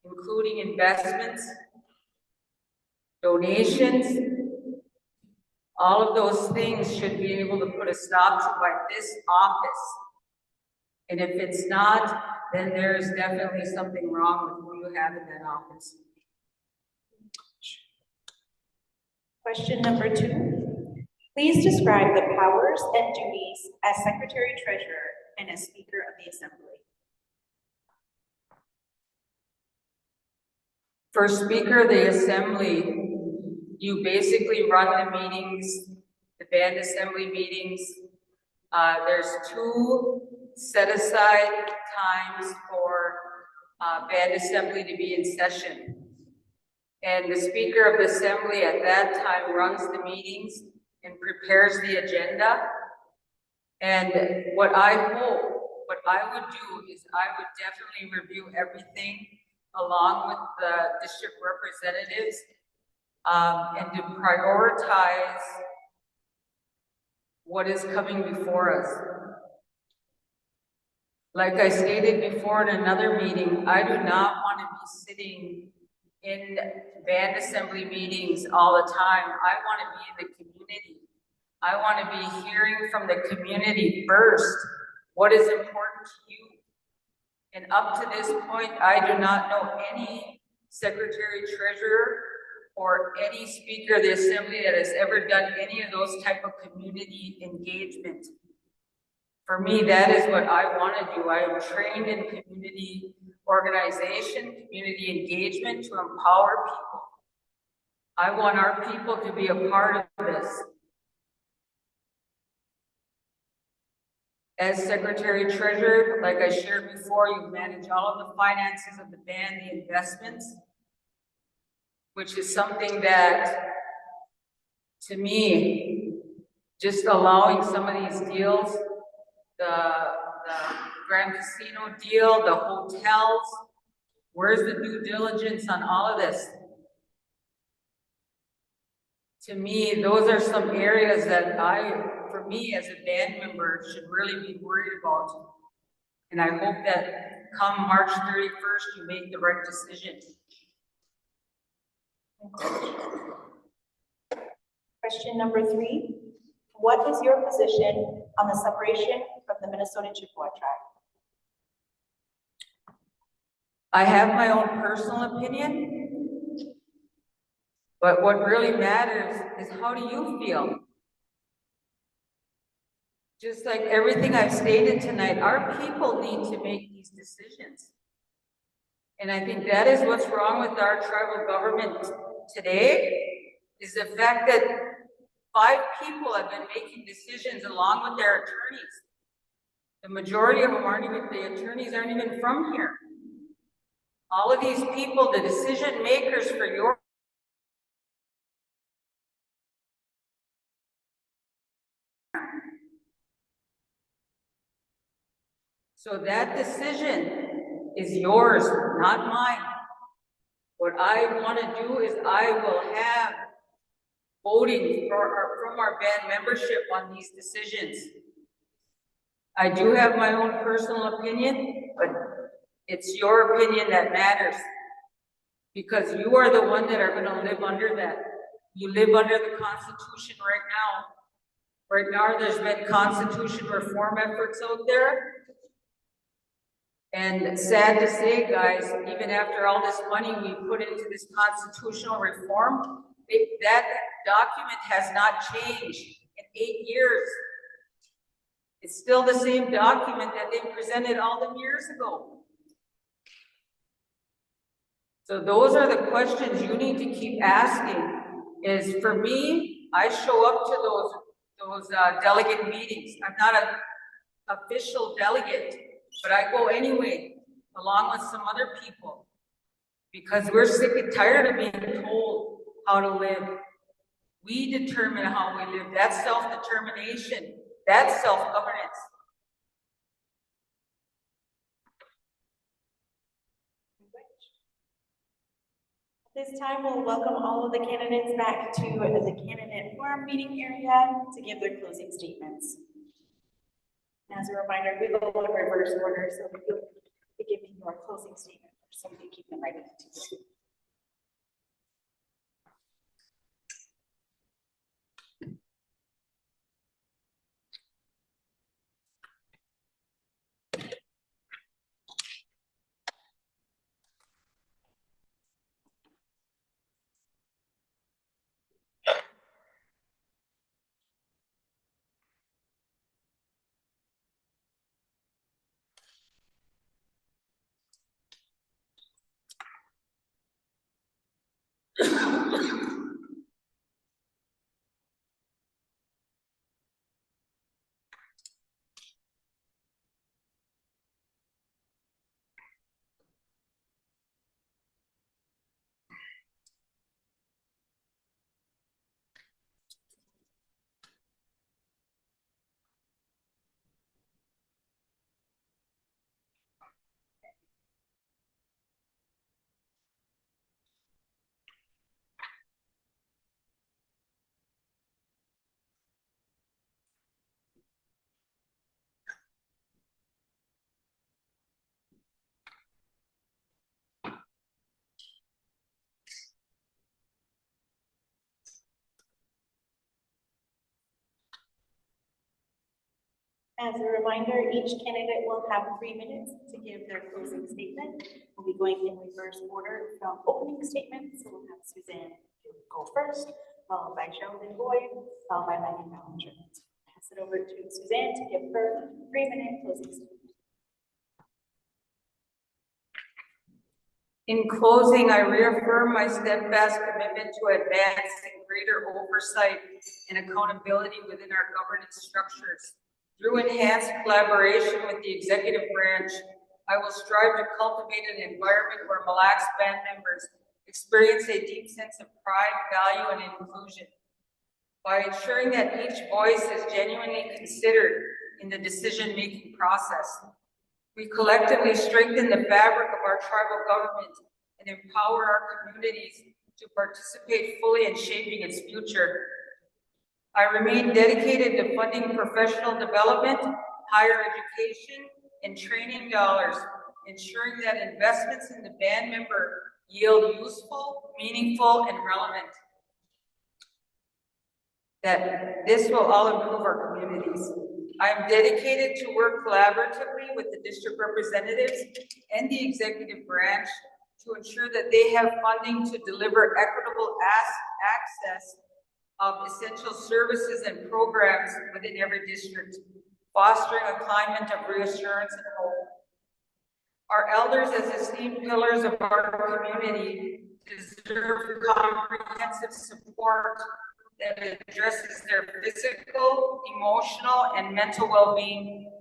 including investments, donations. All of those things should be able to put a stop to by this office. And if it's not, then there's definitely something wrong with who you have in that office. Question number 2. Please describe the powers and duties as Secretary Treasurer and as Speaker of the Assembly. For Speaker of the Assembly, you basically run the meetings, the band assembly meetings. There's 2 set aside times for band assembly to be in session. And the Speaker of the Assembly at that time runs the meetings and prepares the agenda. And what I would do is I would definitely review everything along with the district representatives and to prioritize what is coming before us. Like I stated before in another meeting, I do not want to be sitting in band assembly meetings all the time. I want to be in the community. I want to be hearing from the community first. What is important to you? And up to this point, I do not know any Secretary Treasurer or any Speaker of the Assembly that has ever done any of those type of community engagement. For me, that is what I want to do. I am trained in community organization, community engagement to empower people. I want our people to be a part of this. As Secretary Treasurer, like I shared before, you manage all of the finances of the band, the investments, which is something that, to me, just allowing some of these deals, the Grand Casino deal, the hotels, where's the due diligence on all of this? To me, those are some areas that for me as a band member, should really be worried about. And I hope that come March 31st, you make the right decision. Question number 3. What is your position on the separation from the Minnesota Chippewa tribe? I have my own personal opinion, but what really matters is how do you feel? Just like everything I've stated tonight, our people need to make these decisions. And I think that is what's wrong with our tribal government today, is the fact that 5 people have been making decisions along with their attorneys. The majority of them the attorneys aren't even from here. All of these people, the decision makers for your so that decision is yours, not mine. What I want to do is I will have voting from our band membership on these decisions. I do have my own personal opinion, but it's your opinion that matters, because you are the one that are going to live under that. You live under the Constitution right now. Right now, there's been Constitution reform efforts out there. And sad to say, guys, even after all this money we put into this constitutional reform, that document has not changed in 8 years. It's still the same document that they presented all them years ago. So those are the questions you need to keep asking. Is for me, I show up to those delegate meetings. I'm not an official delegate, but I go anyway, along with some other people, because we're sick and tired of being told how to live. We determine how we live. That's self-determination. That's self-governance. This time, we'll welcome all of the candidates back to the Candidate Forum meeting area to give their closing statements. As a reminder, we go in reverse order, so we'll be giving your closing statement for somebody to keep them right to. As a reminder, each candidate will have 3 minutes to give their closing statement. We'll be going in reverse order from opening statements. So we'll have Suzanne go first, followed by Sheldon Boyd, followed by Megan Ballinger. Pass it over to Suzanne to give her 3-minute closing statement. In closing, I reaffirm my steadfast commitment to advancing greater oversight and accountability within our governance structures. Through enhanced collaboration with the executive branch, I will strive to cultivate an environment where Mille Lacs band members experience a deep sense of pride, value, and inclusion. By ensuring that each voice is genuinely considered in the decision-making process, we collectively strengthen the fabric of our tribal government and empower our communities to participate fully in shaping its future. I remain dedicated to funding professional development, higher education, and training dollars, ensuring that investments in the band member yield useful, meaningful, and relevant. That this will all improve our communities. I am dedicated to work collaboratively with the district representatives and the executive branch to ensure that they have funding to deliver equitable access of essential services and programs within every district, fostering a climate of reassurance and hope. Our elders, as esteemed pillars of our community, deserve comprehensive support that addresses their physical, emotional, and mental well-being.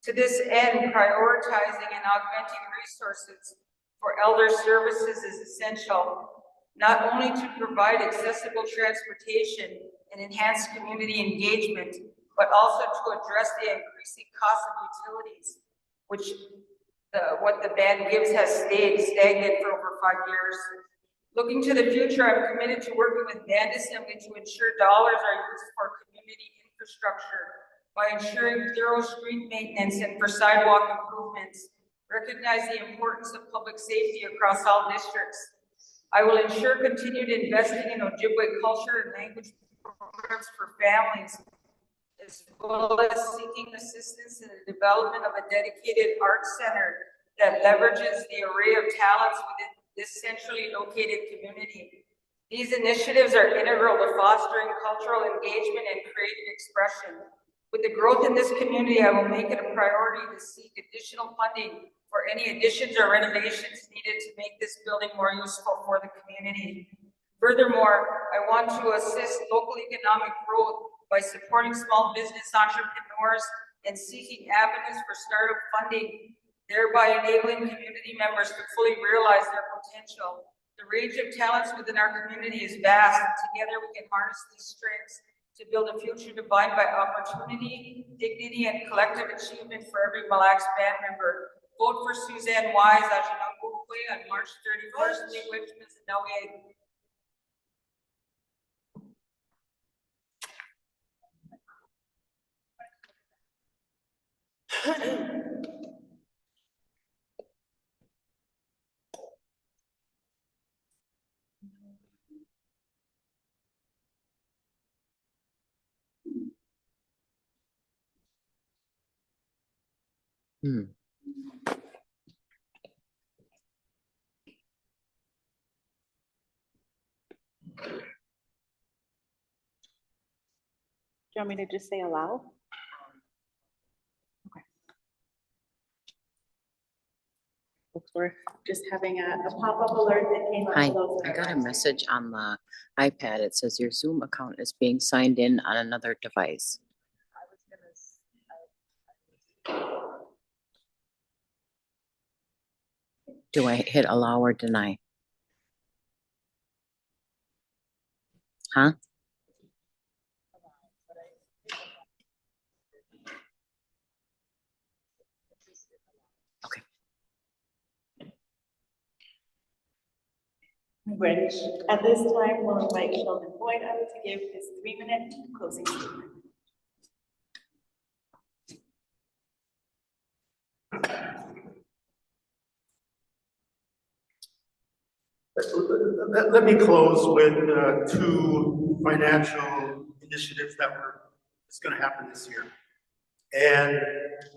To this end, prioritizing and augmenting resources for elder services is essential, not only to provide accessible transportation and enhance community engagement, but also to address the increasing cost of utilities, which what the band gives has stayed stagnant for over 5 years. Looking to the future, I'm committed to working with Band Assembly to ensure dollars are used for community infrastructure by ensuring thorough street maintenance and for sidewalk improvements. Recognize the importance of public safety across all districts. I will ensure continued investing in Ojibwe culture and language programs for families, as well as seeking assistance in the development of a dedicated arts center that leverages the array of talents within this centrally located community. These initiatives are integral to fostering cultural engagement and creative expression. With the growth in this community, I will make it a priority to seek additional funding for any additions or renovations needed to make this building more useful for the community. Furthermore, I want to assist local economic growth by supporting small business entrepreneurs and seeking avenues for startup funding, thereby enabling community members to fully realize their potential. The range of talents within our community is vast, and together we can harness these strengths to build a future defined by opportunity, dignity, and collective achievement for every Mille Lacs band member. Vote for Suzanne Wise on March 31st. Do you want me to just say allow? We're just having a pop-up alert that came up. Hi, below I got a our- message on the iPad. It says your Zoom account is being signed in on another device. Do I hit allow or deny? Huh? Okay. Great. At this time, we'll invite Sheldon Boyd up to give his 3-minute closing statement. Let me close with 2 financial initiatives that it's going to happen this year. And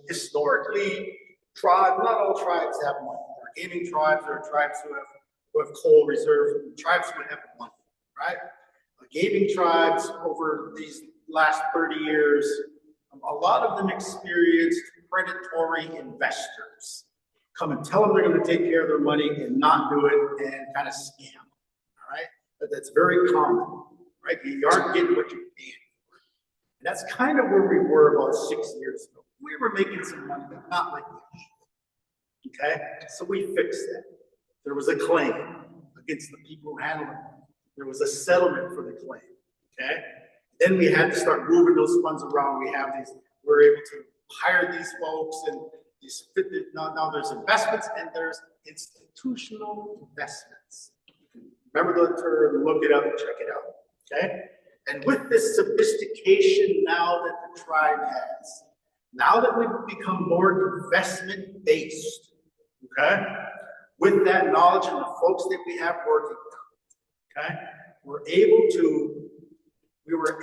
historically, not all tribes have money. There are gaming tribes, there are tribes who have coal reserves, tribes who have money, right? Gaming tribes over these last 30 years, a lot of them experienced predatory investors come and tell them they're going to take care of their money and not do it and kind of scam, all right? But that's very common, right? You aren't getting what you're paying for. And that's kind of where we were about 6 years ago. We were making some money, but not like this. Okay? So we fixed that. There was a claim against the people who handled it. There was a settlement for the claim. Okay? Then we had to start moving those funds around. We're able to hire these folks, and now there's investments and there's institutional investments. Remember the term, look it up and check it out. Okay? And with this sophistication now that the tribe has, now that we've become more investment based, okay, with that knowledge and the folks that we have working, okay, we were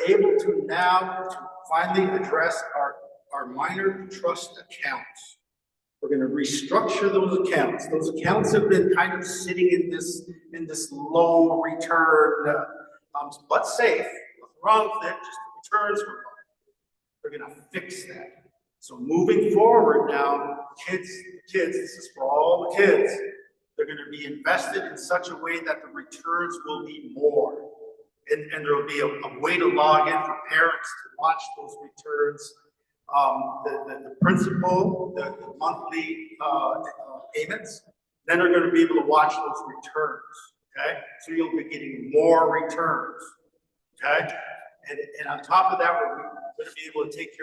able to now to finally address our minor trust accounts. We're going to restructure those accounts. Those accounts have been kind of sitting in this low return, but safe. Nothing wrong with it. Just the returns were low. We're going to fix that. So moving forward now, kids, this is for all the kids. They're going to be invested in such a way that the returns will be more. And there will be a way to log in for parents to watch those returns. The principal, the monthly payments, then they're going to be able to watch those returns. Okay, so you'll be getting more returns. Okay, and on top of that, we're going to be able to take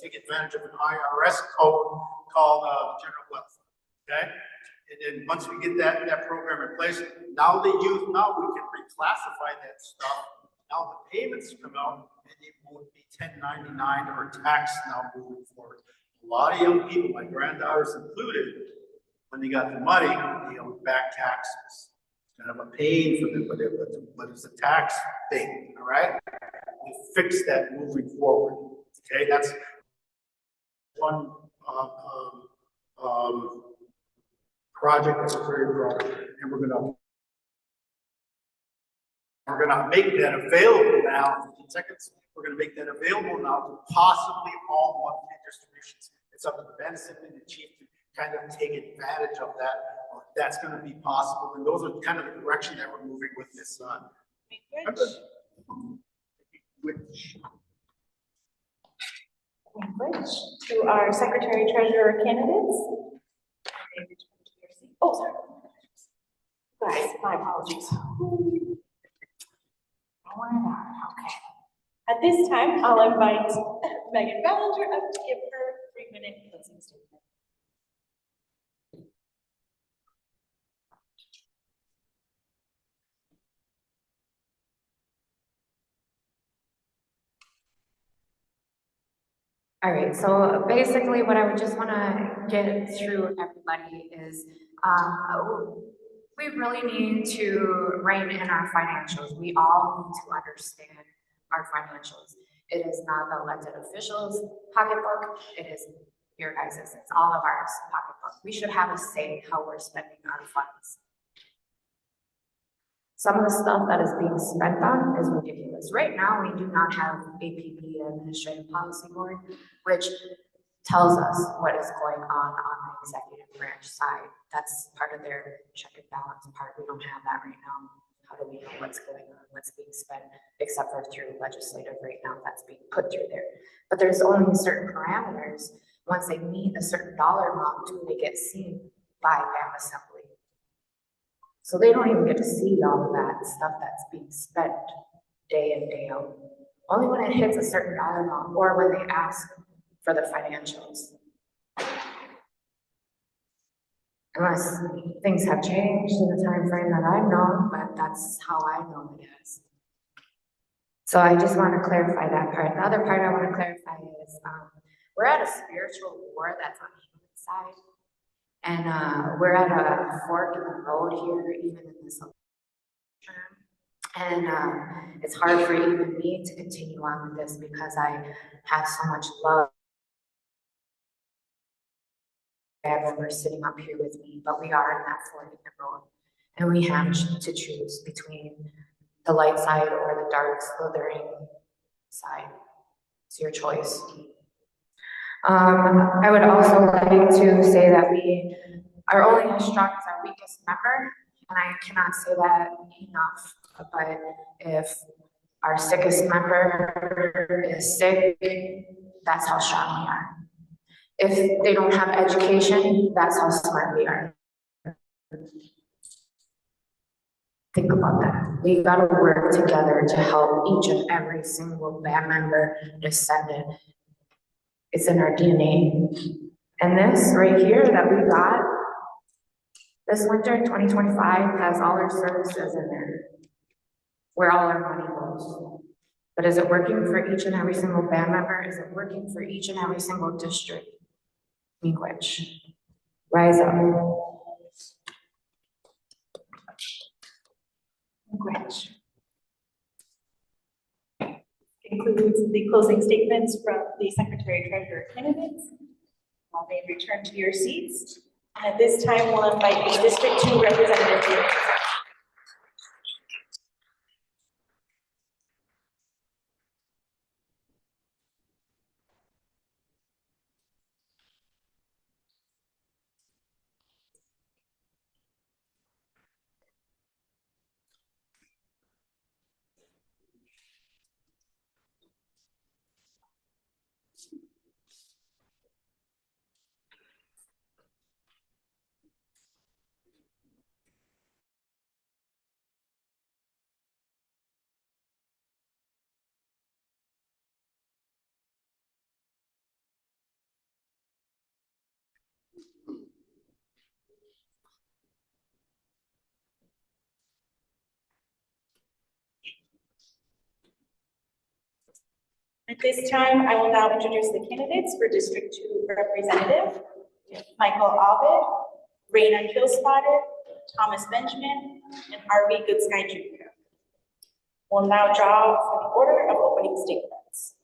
take advantage of an IRS code called general wealth. Okay, and then once we get that program in place, now we can reclassify that stuff. Now the payments come out, and it won't be 1099 or tax now moving forward. A lot of young people, my granddaughters included, when they got the money, they owe back taxes. It's kind of a pain for them, but it's a tax thing, all right? We fix that moving forward, okay? That's one project that's very broad, and we're gonna make that available now. 15 seconds. We're gonna make that available now to possibly all monthly distributions. It's up to the Benson and the chief to kind of take advantage of that. That's going to be possible, and those are kind of the direction that we're moving with this. Which To our secretary treasurer candidates. Oh, sorry. Guys, my apologies. Okay. At this time, I'll invite Megan Ballinger up to give her 3-minute closing statement. All right, so basically what I would just want to get through everybody is we really need to rein in our financials. We all need to understand our financials. It is not the elected officials' pocketbook, it is your guys', it's all of our pocketbook. We should have a say how we're spending our funds. Some of the stuff that is being spent on is ridiculous. Right now, we do not have APB, Administrative Policy Board, which tells us what is going on the executive branch side. That's part of their check and balance part. We don't have that right now. How do we know what's going on, what's being spent, except for through legislative right now that's being put through there. But there's only certain parameters. Once they meet a certain dollar amount, do they get seen by BAM Assembly? So they don't even get to see all of that stuff that's being spent day in, day out. Only when it hits a certain dollar amount or when they ask for the financials. Unless things have changed in the time frame that I've known, but that's how I know it is. So I just want to clarify that part. The other part I want to clarify is we're at a spiritual war that's on the human side. And we're at a fork in the road here, even in this term. And it's hard for even me to continue on with this because I have so much love band members sitting up here with me, but we are in that fork in the road. And we have to choose between the light side or the dark slithering side. It's your choice. I would also like to say that we are only as strong as our weakest member, and I cannot say that enough. But if our sickest member is sick, that's how strong we are. If they don't have education, that's how smart we are. Think about that. We gotta work together to help each and every single band member descendant. It's in our DNA. And this right here that we got, this winter 2025 has all our services in there, where all our money goes. But is it working for each and every single band member? Is it working for each and every single district? Miigwech. Rise up. Miigwech. Concludes the closing statements from the Secretary Treasurer candidates. May return to your seats. And at this time, we'll invite the District 2 representative here. At this time, I will now introduce the candidates for District 2 representative. Michael Ovid, Raina Killspotter, Thomas Benjamin, and R.V. Goodsky Jr. We'll now draw for the order of opening statements.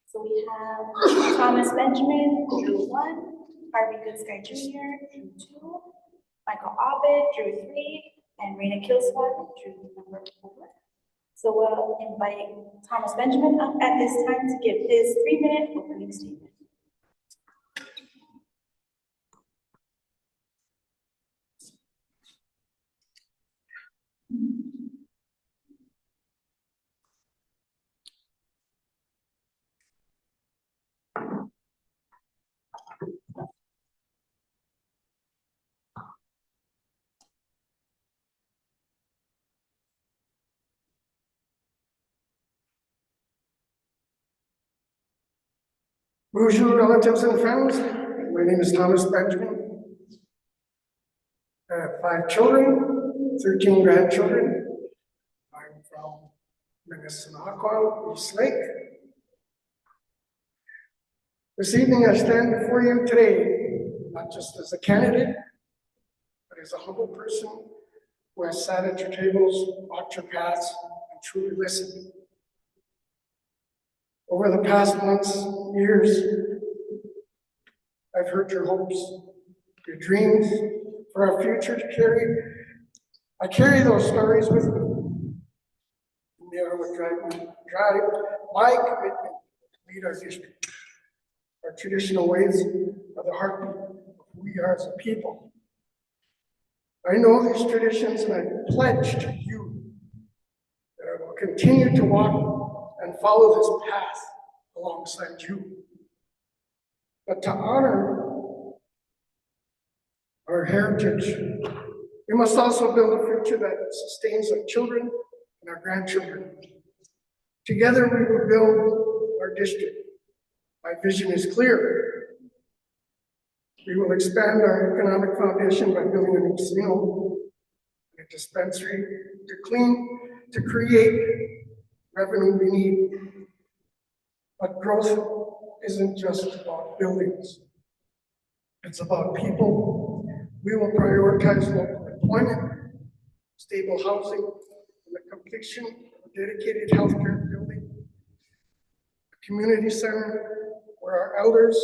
So we have Thomas Benjamin, drew 1, R.V. Goodsky Jr., drew 2, Michael Ovid, drew 3, and Raina Killspotter, drew number 4. So we'll invite Thomas Benjamin up at this time to give his 3-minute opening statement. Bonjour, relatives and friends. My name is Thomas Benjamin. I have 5 children, 13 grandchildren. I'm from Minnesota, East Lake. This evening I stand before you today, not just as a candidate, but as a humble person who has sat at your tables, walked your paths, and truly listened. Over the past months, years, I've heard your hopes, your dreams for our future to carry. I carry those stories with me. And they are what drive my commitment to lead our district. Our traditional ways are the heartbeat of who we are as a people. I know these traditions, and I pledge to you that I will continue to walk and follow this path alongside you. But to honor our heritage, we must also build a future that sustains our children and our grandchildren. Together we will build our district. My vision is clear. We will expand our economic foundation by building a new casino, a dispensary, to create revenue we need. But growth isn't just about buildings. It's about people. We will prioritize local employment, stable housing, and the completion of a dedicated healthcare building, a community center where our elders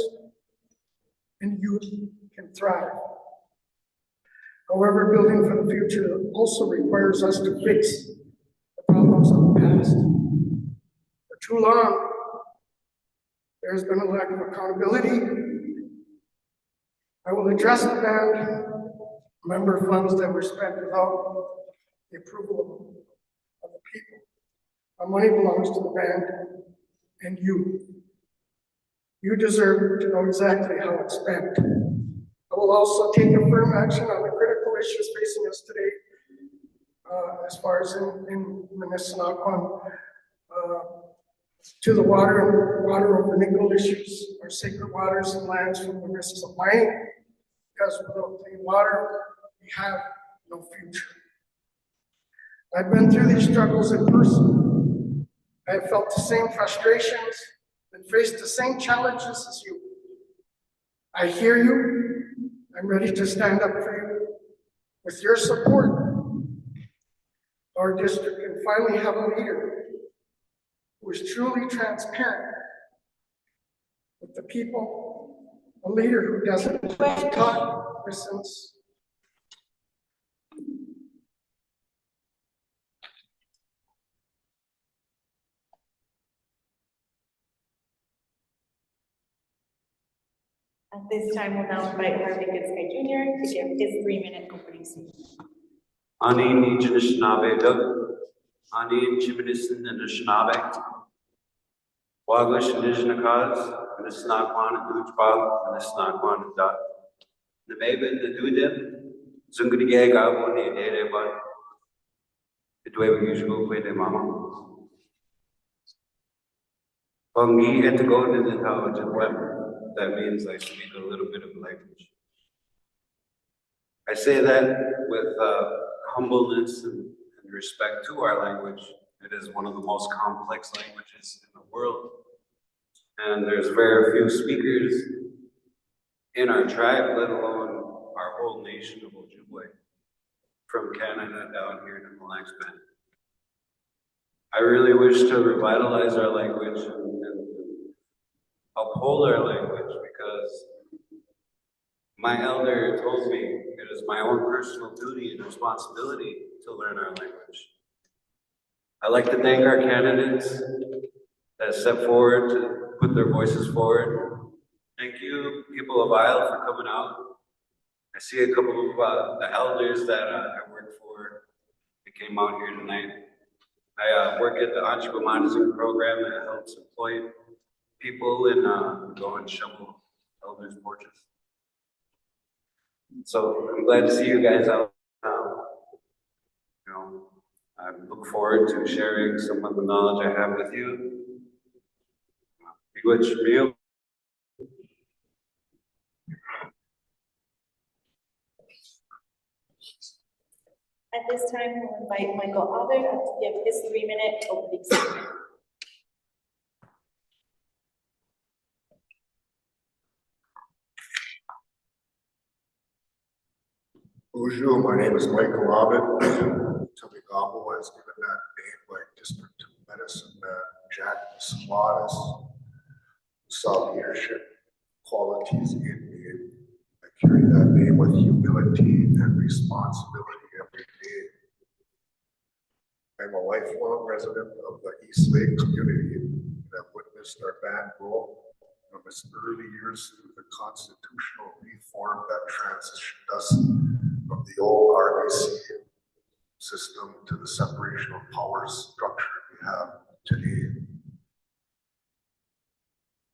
and youth can thrive. However, building for the future also requires us to fix the problems of the past. For too long, there has been a lack of accountability. I will address the band member funds that were spent without the approval of the people. Our money belongs to the band and you. You deserve to know exactly how it's spent. I will also take a firm action on the critical issues facing us today, as far as in Minnesota, to the water over nickel issues, our sacred waters and lands from the risks of mining, because without clean water, we have no future. I've been through these struggles in person. I have felt the same frustrations and faced the same challenges as you. I hear you. I'm ready to stand up for you. With your support, our district can finally have a leader who is truly transparent with the people, a leader who doesn't just talk, listens. At this time, we'll now invite Harvey Goodsky Jr. to give his 3-minute opening speech. Ani Nijinishnabe Dug, Ani Chiminising and Ishnabe, Waglish and Ishnakaz, and the Snakwan and Dujbal, and the Snakwan and Dot. The Maven, the Dudim, Zungrige Gabo, the Dede Bud, the Dway usual way de Mama. Bungi and to go to the intelligent web. That means I speak a little bit of language. I say that with humbleness and respect to our language. It is one of the most complex languages in the world. And there's very few speakers in our tribe, let alone our whole nation of Ojibwe, from Canada down here to the Mille Lacs Band. I really wish to revitalize our language and uphold our language, because my elder told me it is my own personal duty and responsibility to learn our language. I'd like to thank our candidates that stepped forward to put their voices forward. Thank you, people of Isle, for coming out. I see a couple of the elders that I work for that came out here tonight. I work at the Chiminising program that helps employ people and go and shovel elders' porches. So I'm glad to see you guys out. I look forward to sharing some of the knowledge I have with you. Be good, Shamil. At this time, we'll invite Michael Albert up to give his 3-minute opening statement. Bonjour, my name is Michael Abbott. Tomigambo was given that name by District Medicine Jack Samaras, who saw leadership qualities in me. I carry that name with humility and responsibility every day. I'm a lifelong resident of the East Lake community and have witnessed our band grow from its early years through the constitutional reform that transitioned us from the old RBC system to the separation of powers structure we have today.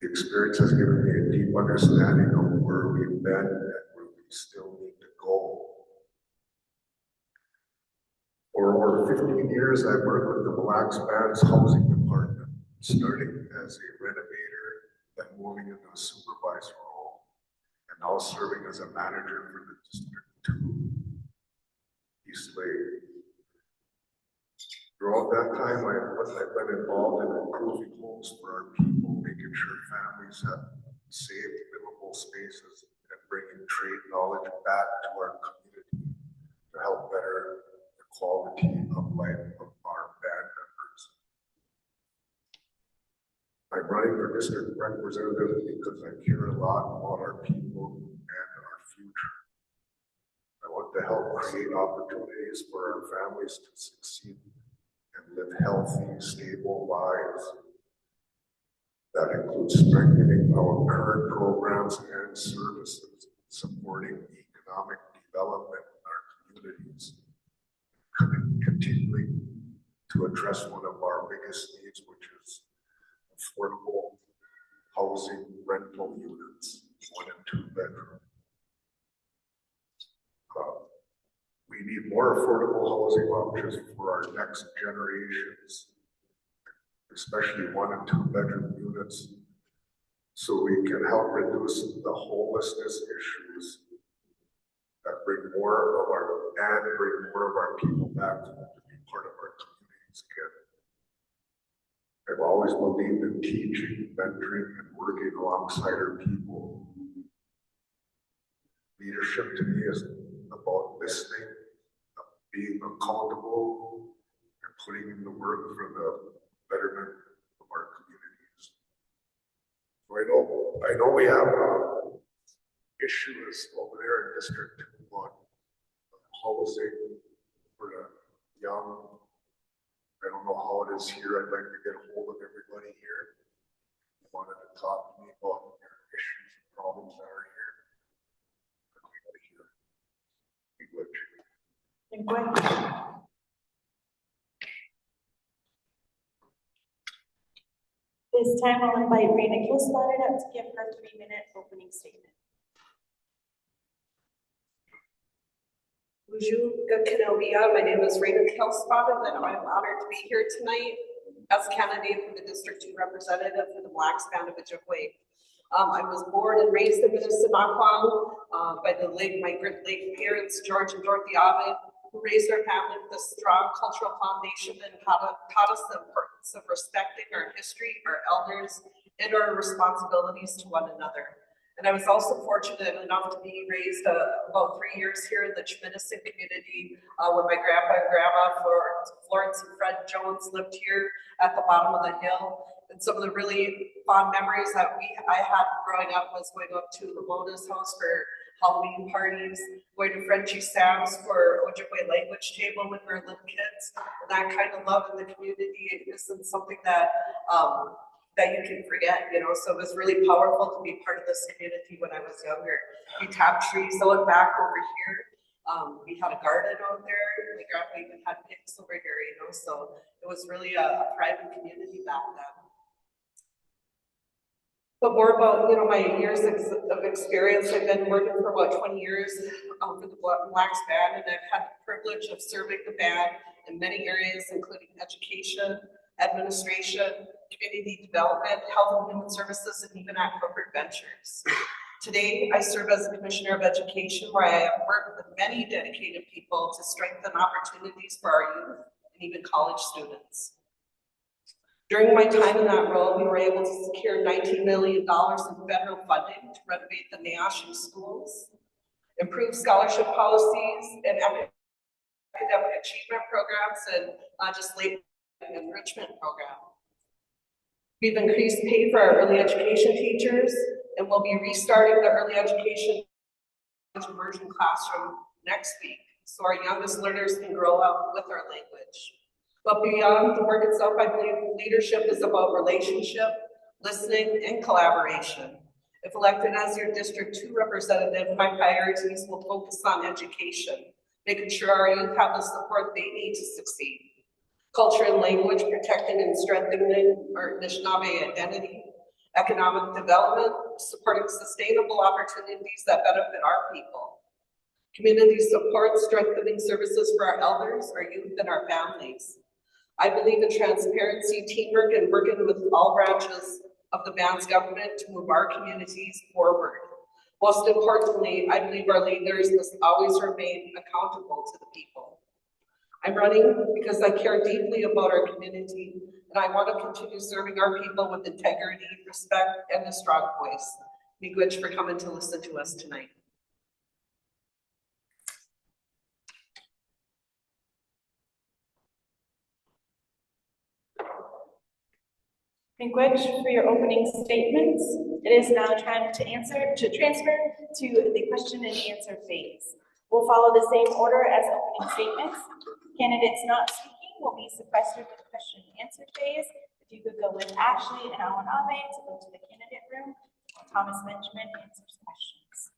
The experience has given me a deep understanding of where we've been and where we still need to go. For over 15 years, I've worked with the Mille Lacs Band's housing department, starting as a renovator, then moving into a supervisor role, and now serving as a manager for the District IIa East Lake. Throughout that time, I've been involved in improving homes for our people, making sure families have safe, livable spaces, and bringing trade knowledge back to our community to help better the quality of life of our band members. I'm running for district representative because I care a lot about our people and our future. I want to help create opportunities for our families to succeed and live healthy, stable lives. That includes strengthening our current programs and services, supporting economic development in our communities, continuing to address one of our biggest needs, which is affordable housing rental units, 1 and 2 bedroom. We need more affordable housing options for our next generations, especially 1 and 2 bedroom units, so we can help reduce the homelessness issues that bring more of our people back to be part of our communities again. I've always believed in teaching, mentoring, and working alongside our people. Leadership to me is about listening, being accountable, and putting in the work for the betterment of our communities. So I know we have issues over there in District IIa, housing for the young. I don't know how it is here. I'd like to get a hold of everybody here. They wanted to talk to me about their issues and problems that are here. This time I'll invite Rena Kilspotted up to give her 3-minute opening statement. Bonjour, good Kenobiya. My name is Rena Kilspotted, and I'm honored to be here tonight as a candidate for the District 2 representative for the Mille Lacs Band of Ojibwe. I was born and raised in Minnesota by the late migrant late parents, George and Dorothy Ovid, who raised our family with a strong cultural foundation and taught us the importance of respecting our history, our elders, and our responsibilities to one another. And I was also fortunate enough to be raised about 3 years here in the Chiminising community when my grandpa and grandma, Florence and Fred Jones, lived here at the bottom of the hill. And some of the really fond memories that I had growing up was going up to Lamona's house for Halloween parties, going to Frenchie Sam's for Ojibwe language table when we were little kids. And that kind of love in the community isn't something that that you can forget, you know. So it was really powerful to be part of this community when I was younger. We tapped trees. I look back over here. We had a garden out there. My grandpa even had pigs over here, you know. So it was really a thriving community back then. But more about, you know, my years of experience. I've been working for about 20 years for the Mille Lacs Band, and I've had the privilege of serving the band in many areas, including education, administration, community development, health and human services, and even at corporate ventures. Today, I serve as a commissioner of education, where I have worked with many dedicated people to strengthen opportunities for our youth and even college students. During my time in that role, we were able to secure $19 million in federal funding to renovate the Neosho schools, improve scholarship policies and academic achievement programs, and just late enrichment program. We've increased pay for our early education teachers, and we'll be restarting the early education immersion classroom next week, so our youngest learners can grow up with our language. But beyond the work itself, I believe leadership is about relationship, listening, and collaboration. If elected as your District 2 representative, my priorities will focus on education, making sure our youth have the support they need to succeed. Culture and language, protecting and strengthening our Anishinaabe identity, economic development, supporting sustainable opportunities that benefit our people, community support, strengthening services for our elders, our youth, and our families. I believe in transparency, teamwork, and working with all branches of the band's government to move our communities forward. Most importantly, I believe our leaders must always remain accountable to the people. I'm running because I care deeply about our community, and I want to continue serving our people with integrity, respect, and a strong voice. Miigwech for coming to listen to us tonight. Miigwech for your opening statements. It is now time to transfer to the question and answer phase. We'll follow the same order as opening statements. Candidates not speaking will be sequestered to the question and answer phase. If you could go with Ashley and Awaname to go to the candidate room, while Thomas Benjamin answers questions.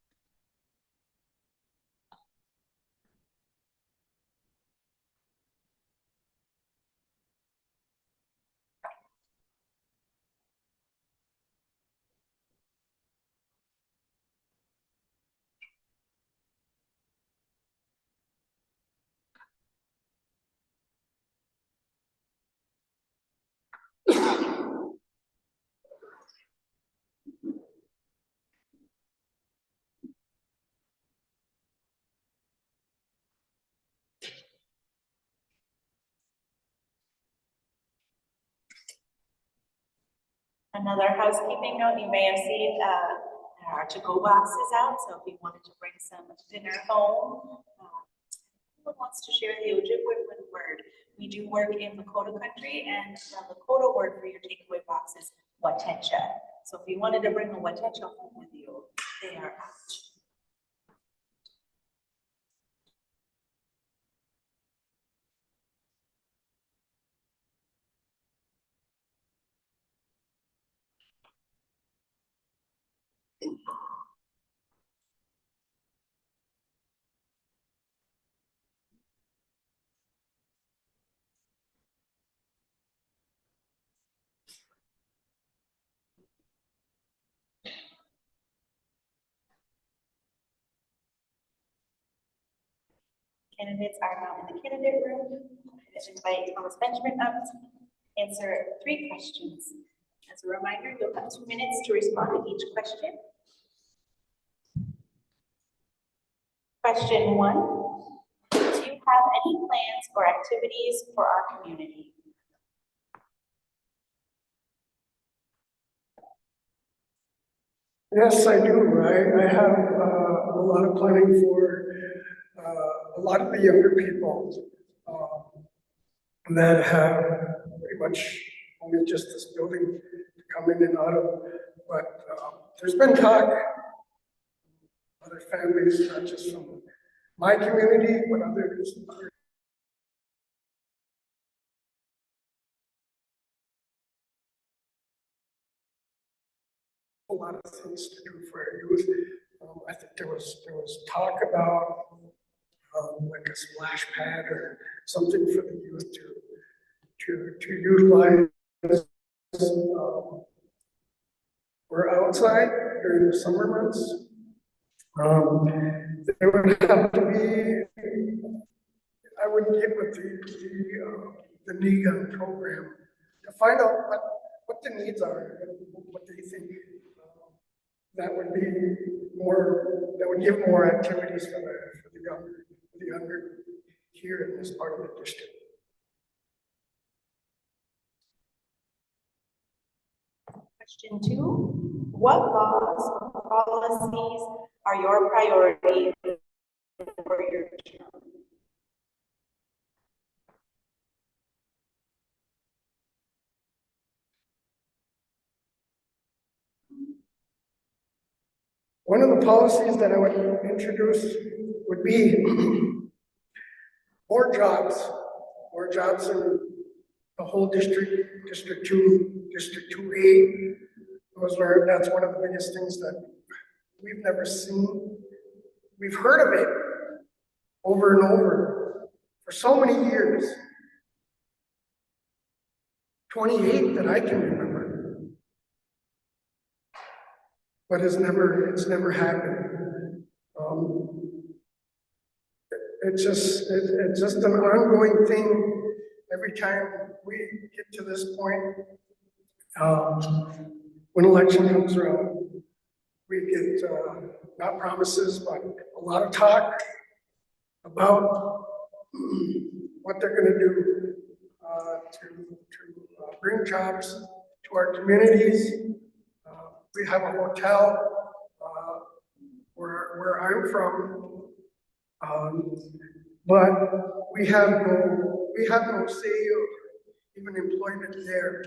Another housekeeping note, you may have seen our to-go boxes out, so if you wanted to bring some dinner home, who wants to share the Ojibwe word? We do work in Lakota country, and the Lakota word for your takeaway box is watecha. So if you wanted to bring a watecha home with you, they are out. Candidates are now in the candidate room. I invite Thomas Benjamin up to answer 3 questions. As a reminder, you'll have 2 minutes to respond to each question. Question 1, do you have any plans or activities for our community? Yes, I do. I have a lot of planning for a lot of the younger people that have pretty much only just this building to come in and out of. But there's been talk, other families, not just from my community, but others. A lot of things to do for our youth. I think there was talk about like a splash pad or something for the youth to utilize. We're outside during the summer months. There would have to be. I would get with the NEGA program to find out what the needs are and what they think. That would be more. That would give more activities for the younger here in this part of the district. Question 2, what laws or policies are your priority for your term? One of the policies that I would introduce would be more jobs in the whole district, District 2, District IIa. That's one of the biggest things that we've never seen. We've heard of it over and over for so many years. 28 that I can remember. but it's never happened. It's just an ongoing thing every time we get to this point. When election comes around, we get not promises, but a lot of talk about what they're going to do to bring jobs to our communities. We have a hotel where I'm from, but we have no say or even employment there.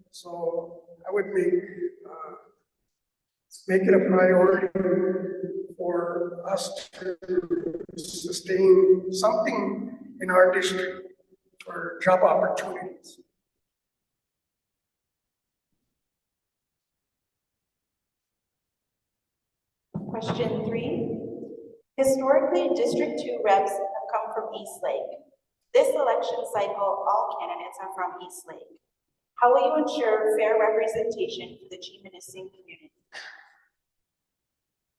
So I would make it a priority for us to sustain something in our district for job opportunities. Question 3. Historically, District 2 reps have come from East Lake. This election cycle, all candidates are from East Lake. How will you ensure fair representation for the Chiminising community?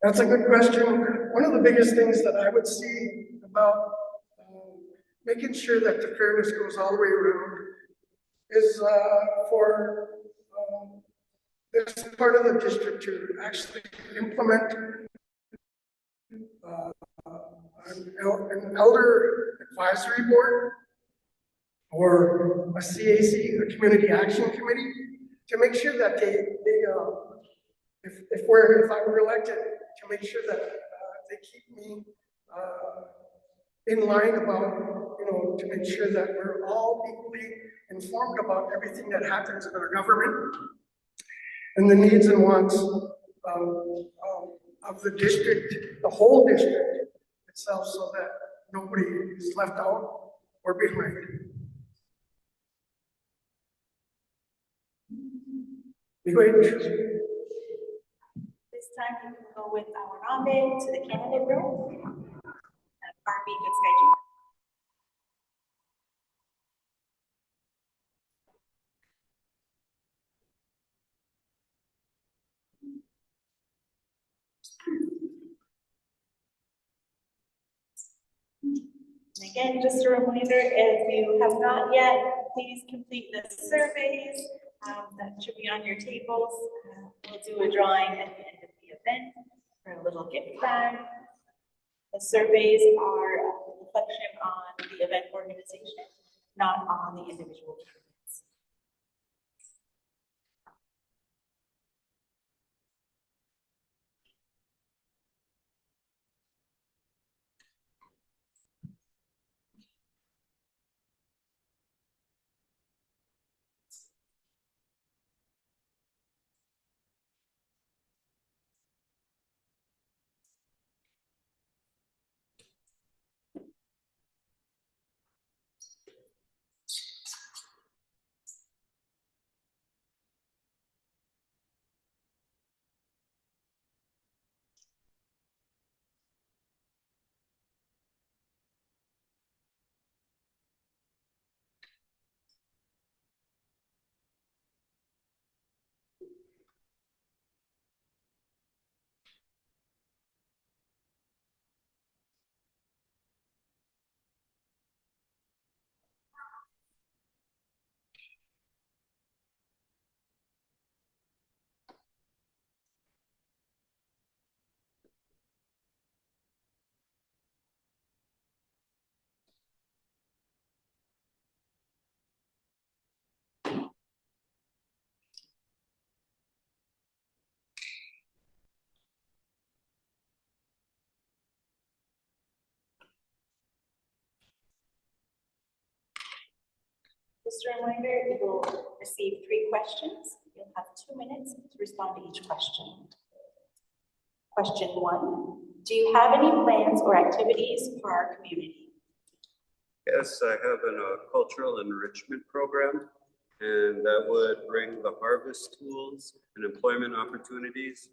That's a good question. One of the biggest things that I would see about making sure that the fairness goes all the way around is for this part of the district to actually implement an elder advisory board or a CAC, a community action committee, to make sure that if I were elected, to make sure that they keep me in line about, to make sure that we're all equally informed about everything that happens in our government and the needs and wants of the district, the whole district itself, so that nobody is left out or behind. This time we will go with our nominee to the candidate room. Barbie Goodsky. And again, just a reminder, if you have not yet, please complete the surveys that should be on your tables. We'll do a drawing at the end of the event for a little gift bag. The surveys are a reflection on the event organization, not on the individual candidates. Just a reminder, you will receive 3 questions. You'll have 2 minutes to respond to each question. Question 1, do you have any plans or activities for our community? Yes, I have a cultural enrichment program, and that would bring the harvest tools and employment opportunities.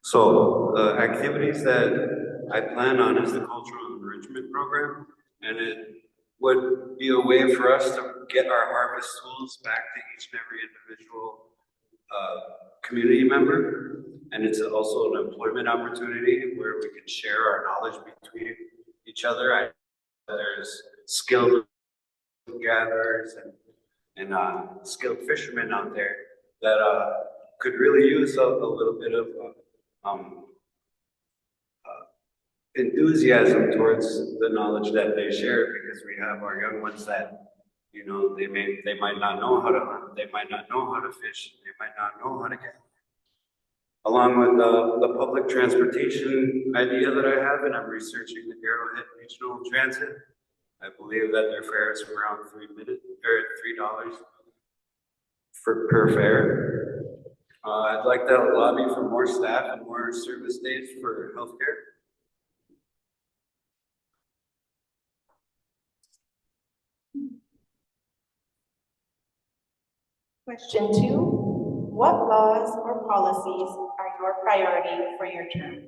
So activities that I plan on is the cultural enrichment program, and it would be a way for us to get our harvest tools back to each and every individual community member. And it's also an employment opportunity where we can share our knowledge between each other. There's skilled gatherers and skilled fishermen out there that could really use a little bit of enthusiasm towards the knowledge that they share, because we have our young ones that, you know, they might not know how to hunt, they might not know how to fish, they might not know how to gather. Along with the public transportation idea that I have, and I'm researching the Arrowhead Regional Transit. I believe that their fare is around $3 per fare. I'd like to lobby for more staff and more service days for healthcare. Question 2, what laws or policies are your priority for your term?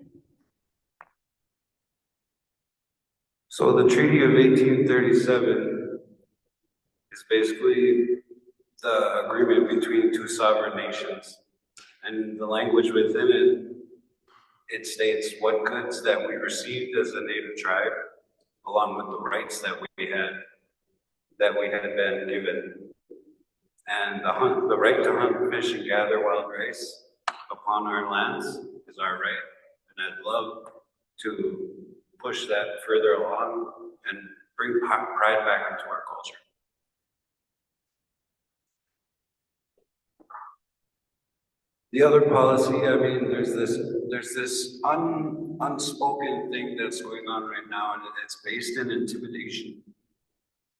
So the Treaty of 1837 is basically the agreement between two sovereign nations. And the language within it, it states what goods that we received as a native tribe, along with the rights that we had been given. And the right to hunt, fish, and gather wild rice upon our lands is our right. And I'd love to push that further along and bring pride back into our culture. The other policy, I mean, there's this unspoken thing that's going on right now, and it's based in intimidation.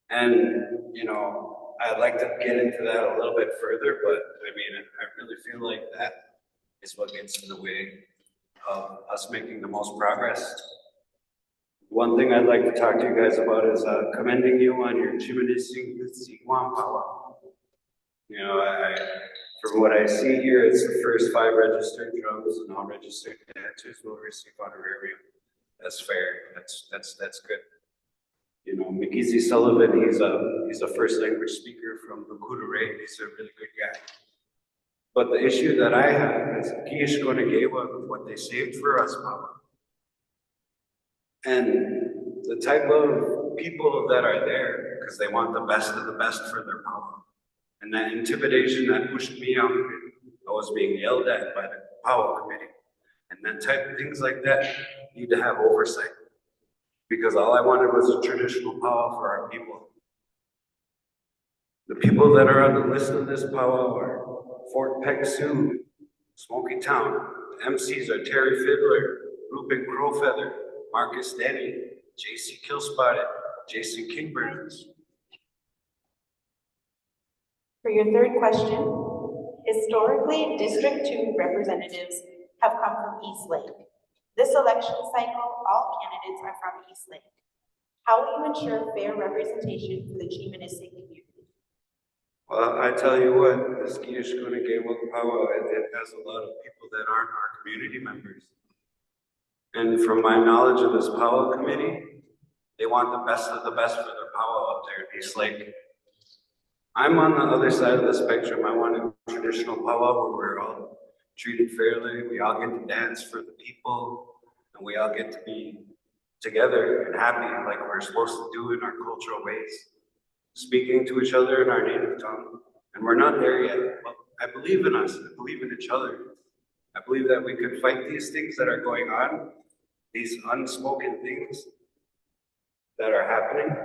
And, you know, I'd like to get into that a little bit further, but I mean, I really feel like that is what gets in the way of us making the most progress. One thing I'd like to talk to you guys about is commending you on your Chiminising power. You know, from what I see here, it's the first 5 registered drums, and all registered dancers will receive honorarium. That's fair. That's good. You know, McGeezy Sullivan, he's a first language speaker from the Kudure. He's a really good guy. But the issue that I have is what they saved for us, Mama. And the type of people that are there, because they want the best of the best for their power. And that intimidation that pushed me out, I was being yelled at by the Powwow Committee. And that type of things like that need to have oversight. Because all I wanted was a traditional powwow for our people. The people that are on the list of this powwow are Fort Peck Sioux, Smoky Town. The MCs are Terry Fiddler, Ruben Crowfeather, Marcus Denny, JC Killspotted, Jason Kingburns. For your third question, historically, District 2 representatives have come from East Lake. This election cycle, all candidates are from East Lake. How will you ensure fair representation for the Chiminising community? Well, I tell you what, the Skiishkunageewak powwow, it has a lot of people that aren't our community members. And from my knowledge of this powwow committee, they want the best of the best for their powwow up there in East Lake. I'm on the other side of the spectrum. I want a traditional powwow where we're all treated fairly. We all get to dance for the people, and we all get to be together and happy like we're supposed to do in our cultural ways, speaking to each other in our native tongue. And we're not there yet. But I believe in us. I believe in each other. I believe that we could fight these things that are going on, these unspoken things that are happening.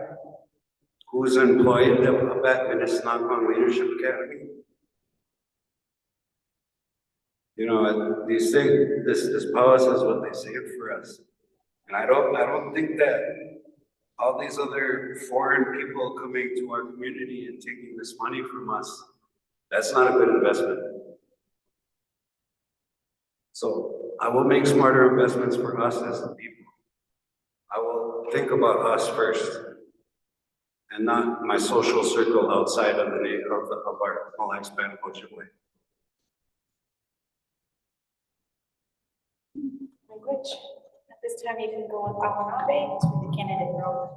Who's employed at Minnesota Leadership Academy? You know, these things, this powwow is what they saved for us. And I don't think that all these other foreign people coming to our community and taking this money from us, that's not a good investment. So I will make smarter investments for us as the people. I will think about us first, and not my social circle outside of our Mille Lacs Band Ojibwe. Language. At this time, you can go with Awanabe to the candidate room.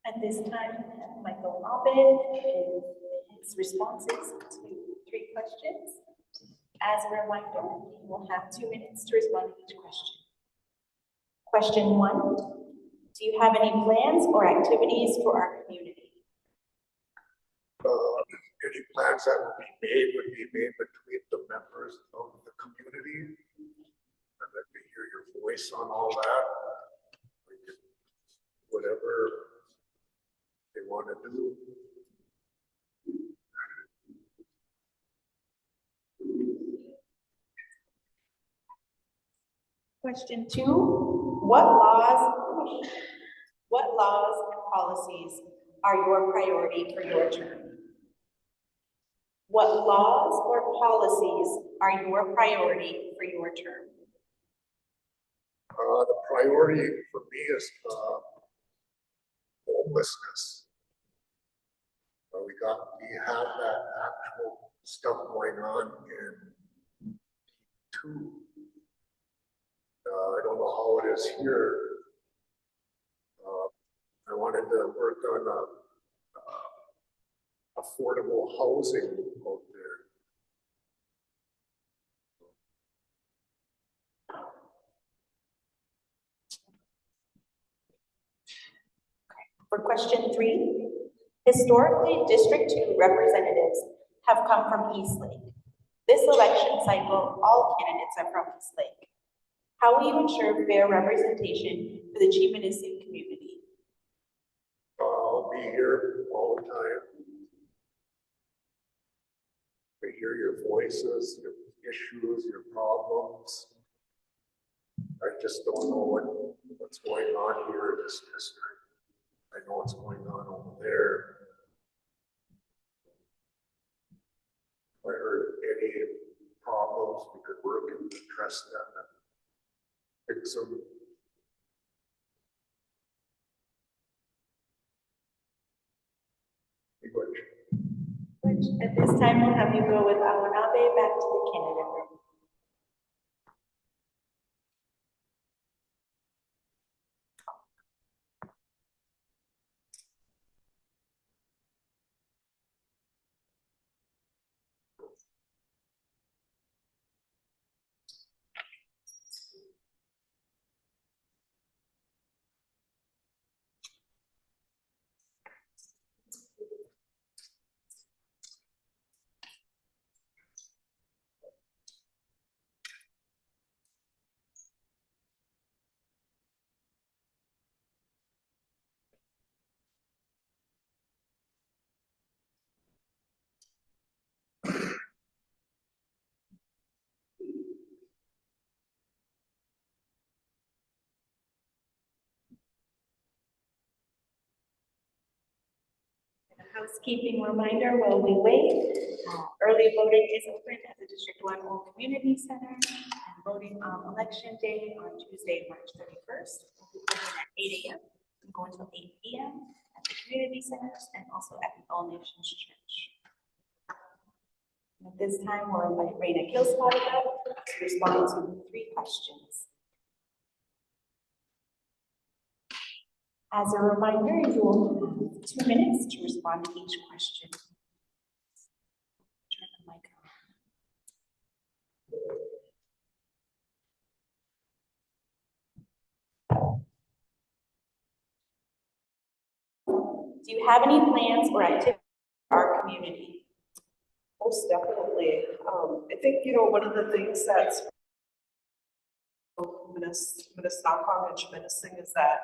At this time, Michael Abed and his responses to 3 questions. As a reminder, you will have 2 minutes to respond to each question. Question 1, do you have any plans or activities for our community? Any plans that would be made between the members of the community. I'd like to hear your voice on all that. Whatever they want to do. Question 2, what laws and policies are your priority for your term? What laws or policies are your priority for your term? The priority for me is homelessness. We have that actual stuff going on in two. I don't know how it is here. I wanted to work on affordable housing out there. For question 3, historically, District 2 representatives have come from East Lake. This election cycle, all candidates are from East Lake. How will you ensure fair representation for the Chiminising community? I'll be here all the time. I hear your voices, your issues, your problems. I just don't know what's going on here in this district. I know what's going on over there. If I heard any problems, we could work and address them and fix them. Which at this time we'll have you go with Awanabe back to the candidate room. Housekeeping reminder while we wait. Early voting is open at the District 1 Old Community Center, and voting on election day on Tuesday, March 31st. Will be open at 8 a.m. and go until 8 p.m. at the community centers and also at the All Nations Church. At this time, we'll invite Raina Kilspotted up to respond to 3 questions. As a reminder, you will have 2 minutes to respond to each question. Turn the mic on. Do you have any plans or activities for our community? Most definitely. I think, one of the things that's Minnesota and Chiminising is that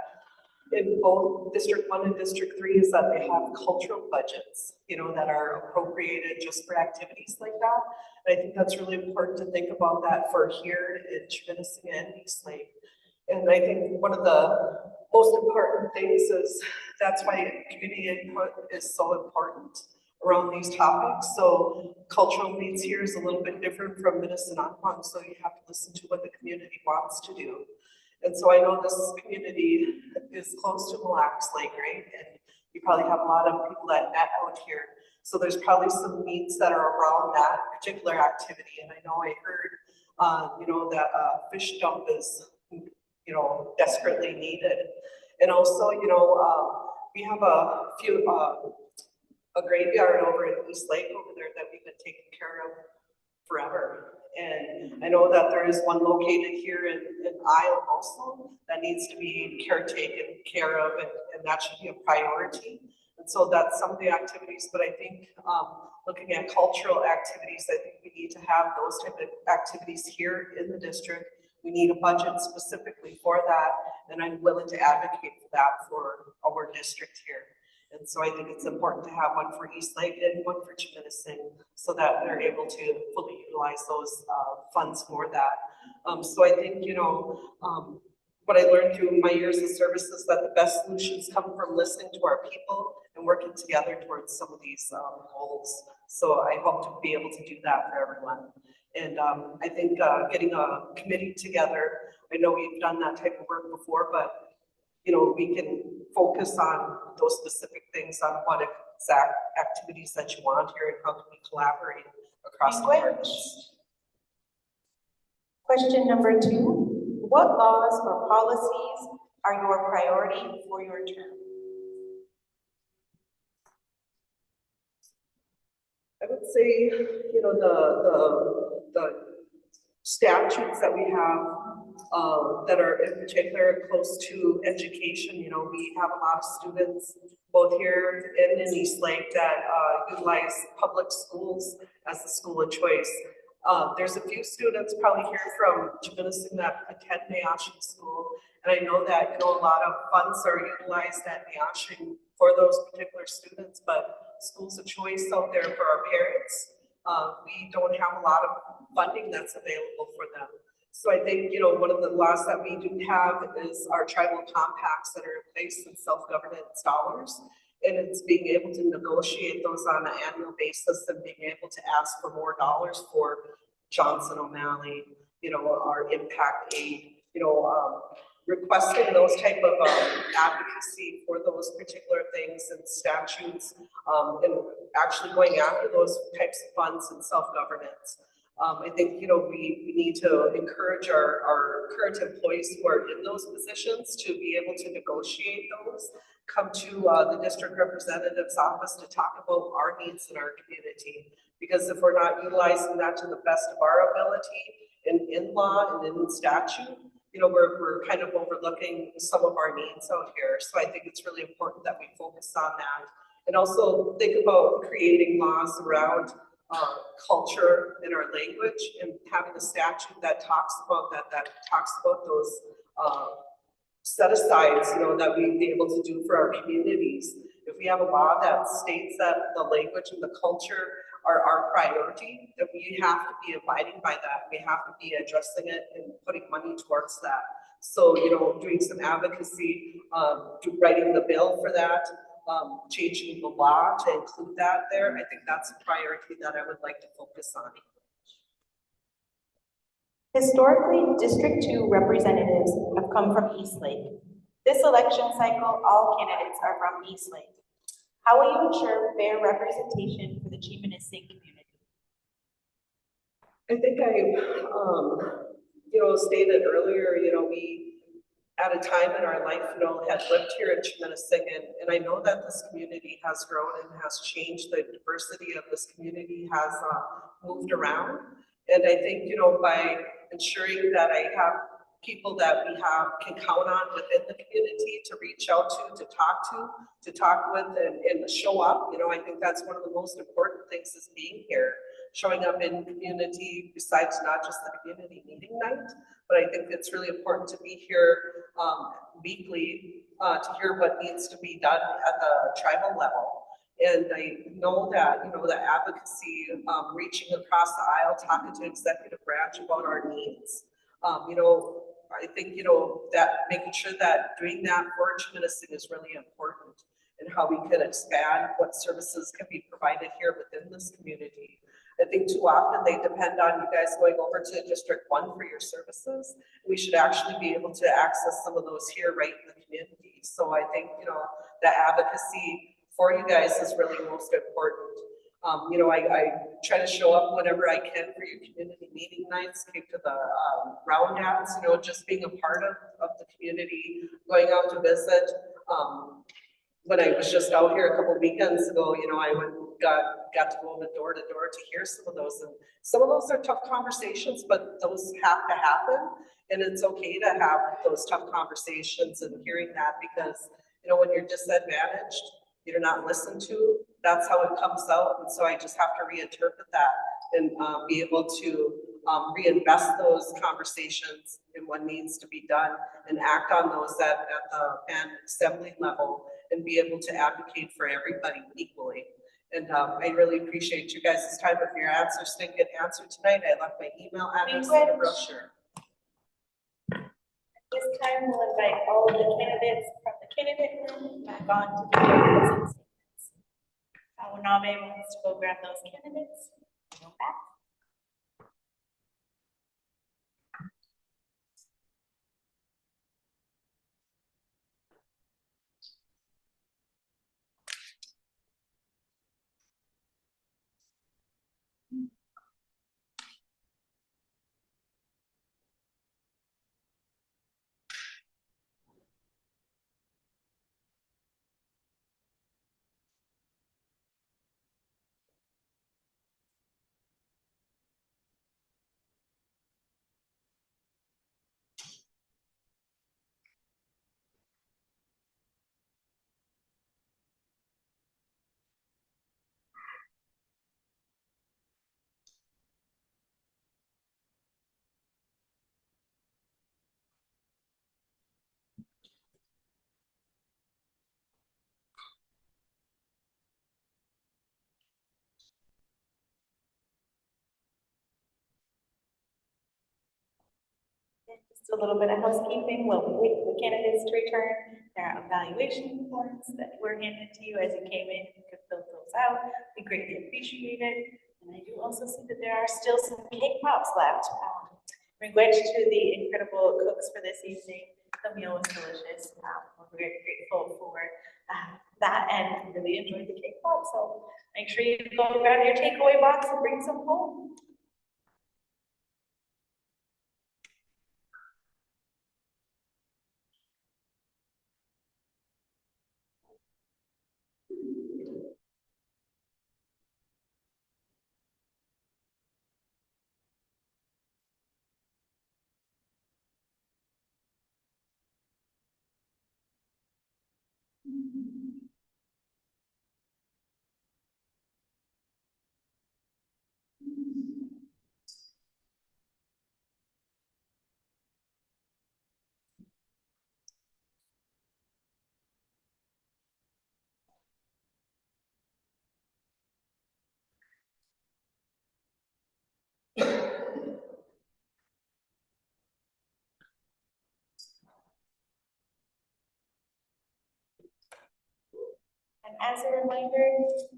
in both District 1 and District 3 is that they have cultural budgets, that are appropriated just for activities like that. And I think that's really important to think about that for here in Chiminising and East Lake. And I think one of the most important things is that's why community input is so important. around these topics. So cultural meets here is a little bit different from Minnesota, so you have to listen to what the community wants to do. And so I know this community is close to Mille Lacs Lake, right? And you probably have a lot of people that met out here. So there's probably some needs that are around that particular activity. And I know I heard, you know, that fish dump is, you know, desperately needed. And also, you know, we have a few, a graveyard over in East Lake over there that we've been taking care of forever. And I know that there is one located here in Isle also that needs to be taken care of, and that should be a priority. And so that's some of the activities, but I think looking at cultural activities, I think we need to have those type of activities here in the district. We need a budget specifically for that, and I'm willing to advocate for that for our district here. And so I think it's important to have one for East Lake and one for Chiminising so that they're able to fully utilize those funds for that. So I think, you know, what I learned through my years of service is that the best solutions come from listening to our people and working together towards some of these goals. So I hope to be able to do that for everyone. And I think getting a committee together, I know we've done that type of work before, but you know, we can focus on those specific things on what exact activities that you want here and how can we collaborate across the departments. Question number 2, what laws or policies are your priority for your term? I would say, you know, the statutes that we have that are in particular close to education. You know, we have a lot of students both here and in East Lake that utilize public schools as the school of choice. There's a few students probably here from Chiminising that attend Nayashing School, and I know that, you know, a lot of funds are utilized at Nayashing for those particular students, but schools of choice out there for our parents, we don't have a lot of funding that's available for them. So I think, you know, one of the laws that we do have is our tribal compacts that are in place in self-governance dollars. And it's being able to negotiate those on an annual basis and being able to ask for more dollars for Johnson O'Malley, you know, our impact aid, you know, requesting those type of advocacy for those particular things and statutes, and actually going after those types of funds and self-governance. I think, you know, we need to encourage our current employees who are in those positions to be able to negotiate those, come to the district representative's office to talk about our needs in our community. Because if we're not utilizing that to the best of our ability in law and in statute, you know, we're kind of overlooking some of our needs out here. So I think it's really important that we focus on that. And also think about creating laws around culture in our language and having a statute that talks about that talks about those set asides, you know, that we'd be able to do for our communities. If we have a law that states that the language and the culture are our priority, then we have to be abiding by that. We have to be addressing it and putting money towards that. So, you know, doing some advocacy, writing the bill for that, changing the law to include that there, I think that's a priority that I would like to focus on. Historically, District 2 representatives have come from East Lake. This election cycle, all candidates are from East Lake. How will you ensure fair representation for the Chiminising community? I think I, you know, stated earlier, you know, we, at a time in our life, you know, had lived here in Chiminising, and I know that this community has grown and has changed. The diversity of this community has moved around. And I think, you know, by ensuring that I have people that we can count on within the community to reach out to talk with and show up, you know, I think that's one of the most important things is being here, showing up in community besides not just the community meeting night, but I think it's really important to be here weekly to hear what needs to be done at the tribal level. And I know that, you know, the advocacy, reaching across the aisle, talking to executive branch about our needs, you know, I think, you know, that making sure that doing that for Chiminising is really important. and how we can expand what services can be provided here within this community. I think too often they depend on you guys going over to District 1 for your services. We should actually be able to access some of those here right in the community. So I think, you know, the advocacy for you guys is really most important. You know, I try to show up whenever I can for your community meeting nights, came to the round dance, you know, just being a part of the community, going out to visit. When I was just out here a couple weekends ago, you know, I got to go door to door to hear some of those. And some of those are tough conversations, but those have to happen. And it's okay to have those tough conversations and hearing that, because, you know, when you're disadvantaged, you're not listened to, that's how it comes out. And so I just have to reinterpret that and be able to reinvest those conversations in what needs to be done and act on those at the assembly level and be able to advocate for everybody equally. And I really appreciate you guys' time. If your answers didn't get answered tonight, I left my email address and a brochure. This time we'll invite all of the candidates from the candidate room back on to the closing statements. When Nabe wants to go grab those candidates, go back. Just a little bit of housekeeping. We'll wait for the candidates to return. There are evaluation forms that were handed to you as you came in. You could fill those out. We greatly appreciate it. And I do also see that there are still some cake pops left. Regrets to the incredible cooks for this evening. The meal was delicious. We're very grateful for that and really enjoyed the cake pop. So make sure you go grab your takeaway box and bring some home. And as a reminder,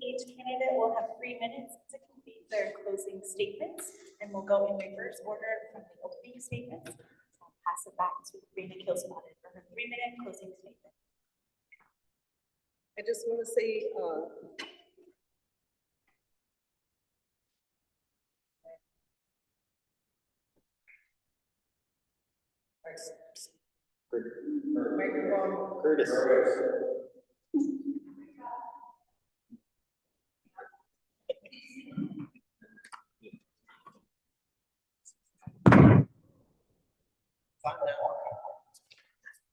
each candidate will have 3 minutes to complete their closing statements, and we'll go in reverse order from the opening statements. So I'll pass it back to Rena Kilspotted for her 3-minute closing statement. I just want to say, Curtis.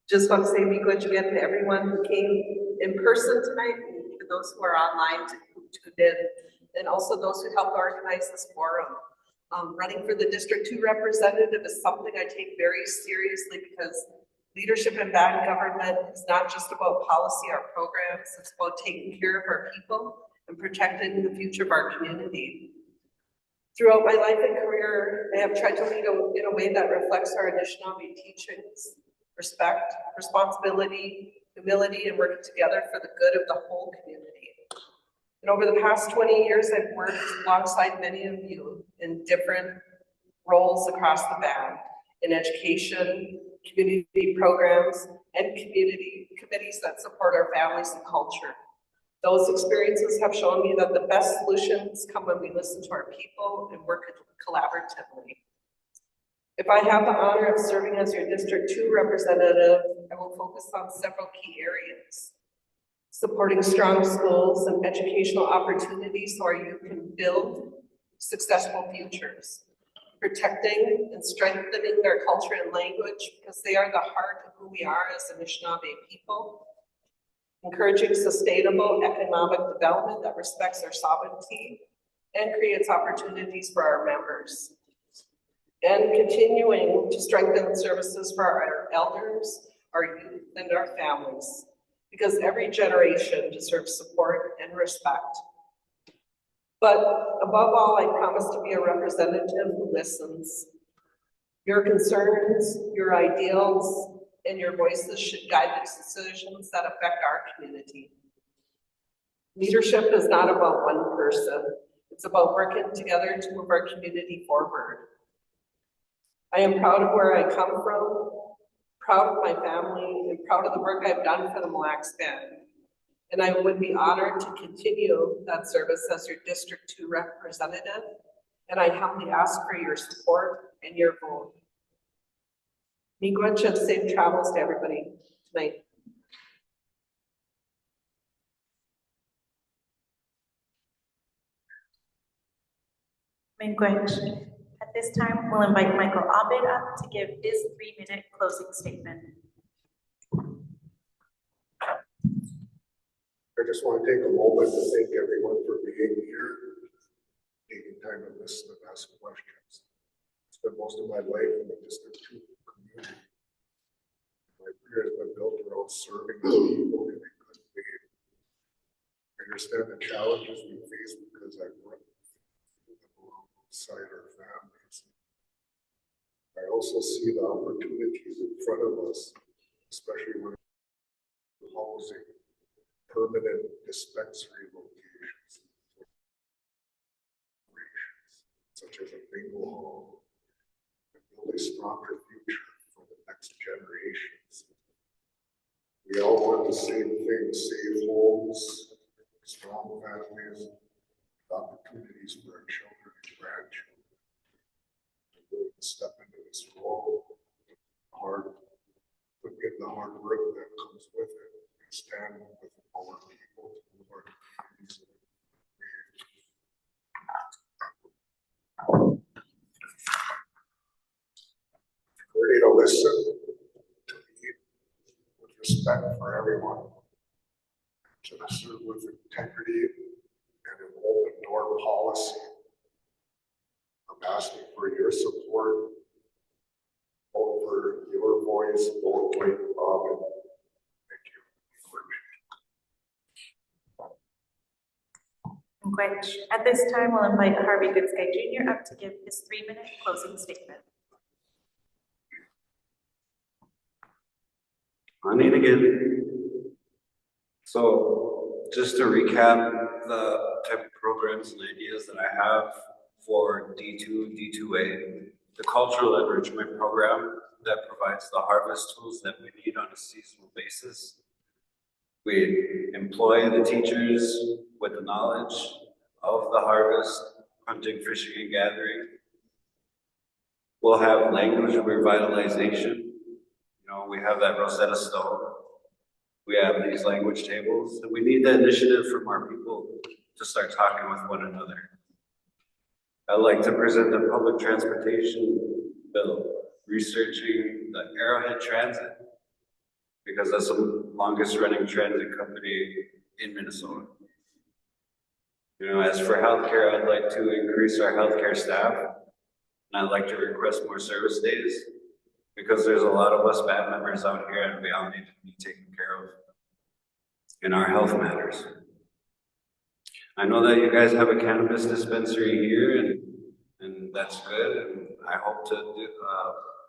just want to say be good again to everyone who came in person tonight, and even those who are online who tuned in, and also those who helped organize this forum. Running for the District 2 representative is something I take very seriously, because leadership and bad government is not just about policy or programs, it's about taking care of our people and protecting the future of our community. Throughout my life and career, I have tried to lead in a way that reflects our Anishinaabe teachings: respect, responsibility, humility, and working together for the good of the whole community. And over the past 20 years, I've worked alongside many of you in different roles across the band, in education, community programs, and community committees that support our families and culture. Those experiences have shown me that the best solutions come when we listen to our people and work collaboratively. If I have the honor of serving as your District 2 representative, I will focus on several key areas. Supporting strong schools and educational opportunities so our youth can build successful futures. Protecting and strengthening their culture and language because they are the heart of who we are as a Anishinaabe people. Encouraging sustainable economic development that respects our sovereignty and creates opportunities for our members. And continuing to strengthen services for our elders, our youth, and our families, because every generation deserves support and respect. But above all, I promise to be a representative who listens. Your concerns, your ideals, and your voices should guide the decisions that affect our community. Leadership is not about one person. It's about working together to move our community forward. I am proud of where I come from, proud of my family, and proud of the work I've done for the Mille Lacs Band. And I would be honored to continue that service as your District 2 representative. And I humbly ask for your support and your vote. Miigwech and safe travels to everybody tonight. Miigwech. At this time, we'll invite Michael Abed up to give his 3-minute closing statement. I just want to take a moment to thank everyone for being here, taking time to listen and ask questions. It's been most of my life in the District 2 community. My career has been built around serving the people in a good way. I understand the challenges we face because I've worked with them alongside our families. I also see the opportunities in front of us, especially when housing permanent dispensary locations, such as a bingo hall, and build a stronger future for the next generations. We all want the same thing: safe homes, strong families, opportunities for our children and grandchildren. To really step into this role, put in the hard work that comes with it, and stand with our people to move our communities. Ready to listen, to lead with respect for everyone, to serve with integrity and an open door policy. I'm asking for your support, vote for your voice, vote for Bob. Thank you. Miigwech. At this time, we'll invite Harvey Goodsky Jr. up to give his 3-minute closing statement. On it again. So just to recap the type of programs and ideas that I have for D2, D2A, the cultural enrichment program that provides the harvest tools that we need on a seasonal basis. We employ the teachers with the knowledge of the harvest, hunting, fishing, and gathering. We'll have language revitalization. You know, we have that Rosetta Stone. We have these language tables, and we need the initiative from our people to start talking with one another. I'd like to present the public transportation bill, researching the Arrowhead Transit, because that's the longest running transit company in Minnesota. You know, as for healthcare, I'd like to increase our healthcare staff, and I'd like to request more service days, because there's a lot of us band members out here and we all need to be taken care of in our health matters. I know that you guys have a cannabis dispensary here, and that's good, and I hope to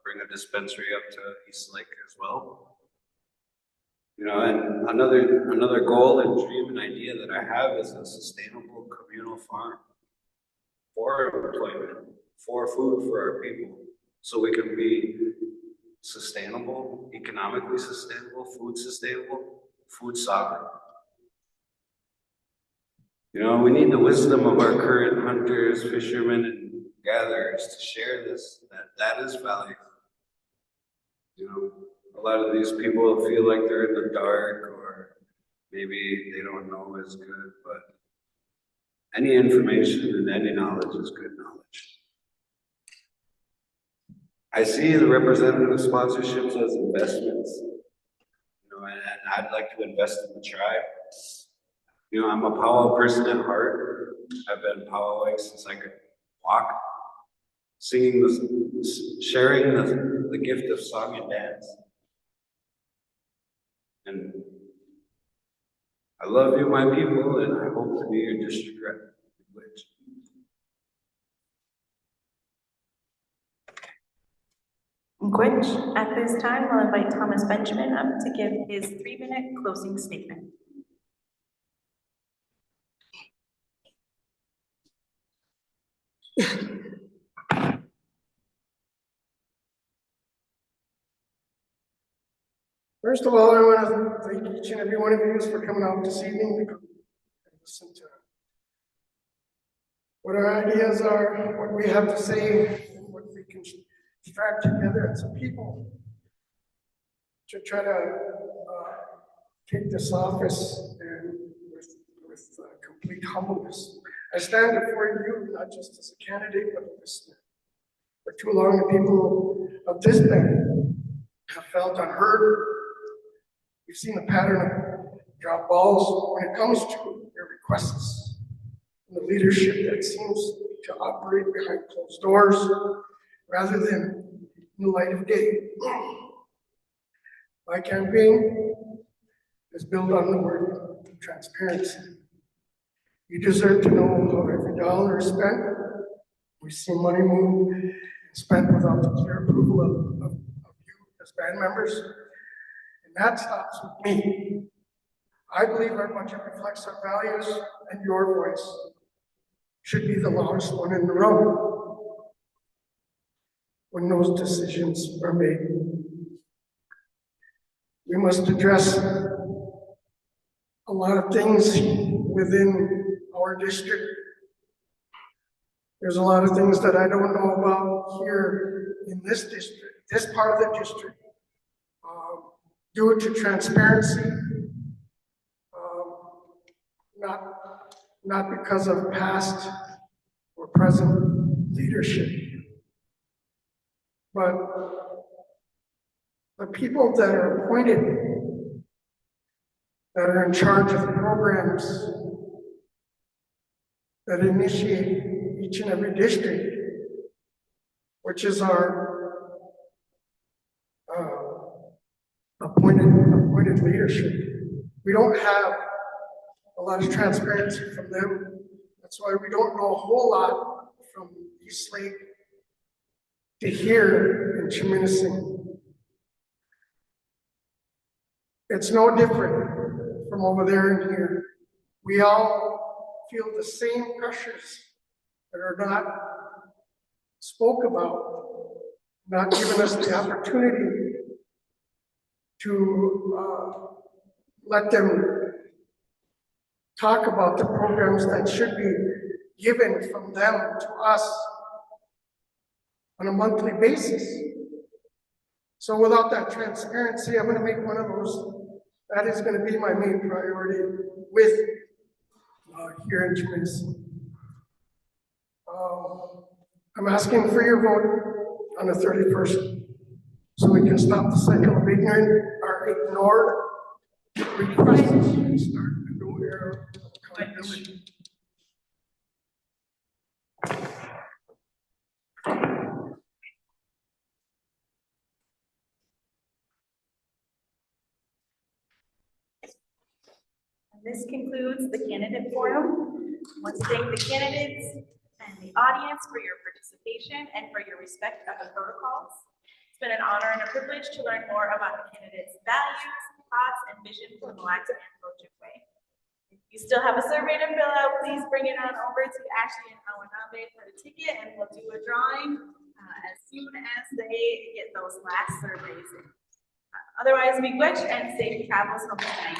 bring a dispensary up to East Lake as well. You know, and another goal and dream and idea that I have is a sustainable communal farm for employment, for food for our people, so we can be sustainable, economically sustainable, food sovereign. You know, we need the wisdom of our current hunters, fishermen, and gatherers to share this, that is value. You know, a lot of these people feel like they're in the dark, or maybe they don't know as good, but any information and any knowledge is good knowledge. I see the representative sponsorships as investments, you know, and I'd like to invest in the tribe. You know, I'm a powwow person at heart. I've been powwowing since I could walk, singing sharing the gift of song and dance. And I love you, my people, and I hope to be your district rep. Which, at this time, I'll invite Thomas Benjamin up to give his 3-minute closing statement. First of all, I want to thank each and every one of you for coming out this evening and listen to what our ideas are, what we have to say, and what we can strive together as a people to try to take this office and with complete humbleness. I stand before you not just as a candidate, but a listener. For too long, the people of this band have felt unheard. We've seen a pattern of drop balls when it comes to their requests, and the leadership that seems to operate behind closed doors rather than in the light of day. My campaign is built on the word transparency. You deserve to know how every dollar is spent. We see money move and spent without the clear approval of you as band members. And that stops with me. I believe our budget reflects our values, and your voice should be the loudest one in the room when those decisions are made. We must address a lot of things within our district. There's a lot of things that I don't know about here in this district, this part of the district, due to transparency, not because of past or present leadership, but the people that are appointed, that are in charge of the programs that initiate each and every district, which is our appointed leadership. We don't have a lot of transparency from them. That's why we don't know a whole lot from East Lake to here in Chiminising. It's no different from over there and here. We all feel the same pressures that are not spoke about, not giving us the opportunity to let them talk about the programs that should be given from them to us on a monthly basis. So without that transparency, I'm going to make one of those. That is going to be my main priority with here in Chiminising. I'm asking for your vote on the 31st so we can stop the cycle of ignorant or ignored requests and start a new era of accountability. This concludes the candidate forum. I want to thank the candidates and the audience for your participation and for your respect of the protocols. It's been an honor and a privilege to learn more about the candidates' values, thoughts and vision for the Mille Lacs Band Projectway. If you still have a survey to fill out, please bring it on over to Ashley and Awanabe for the ticket, and we'll do a drawing as soon as they get those last surveys in. Otherwise, be good and safe travels home tonight.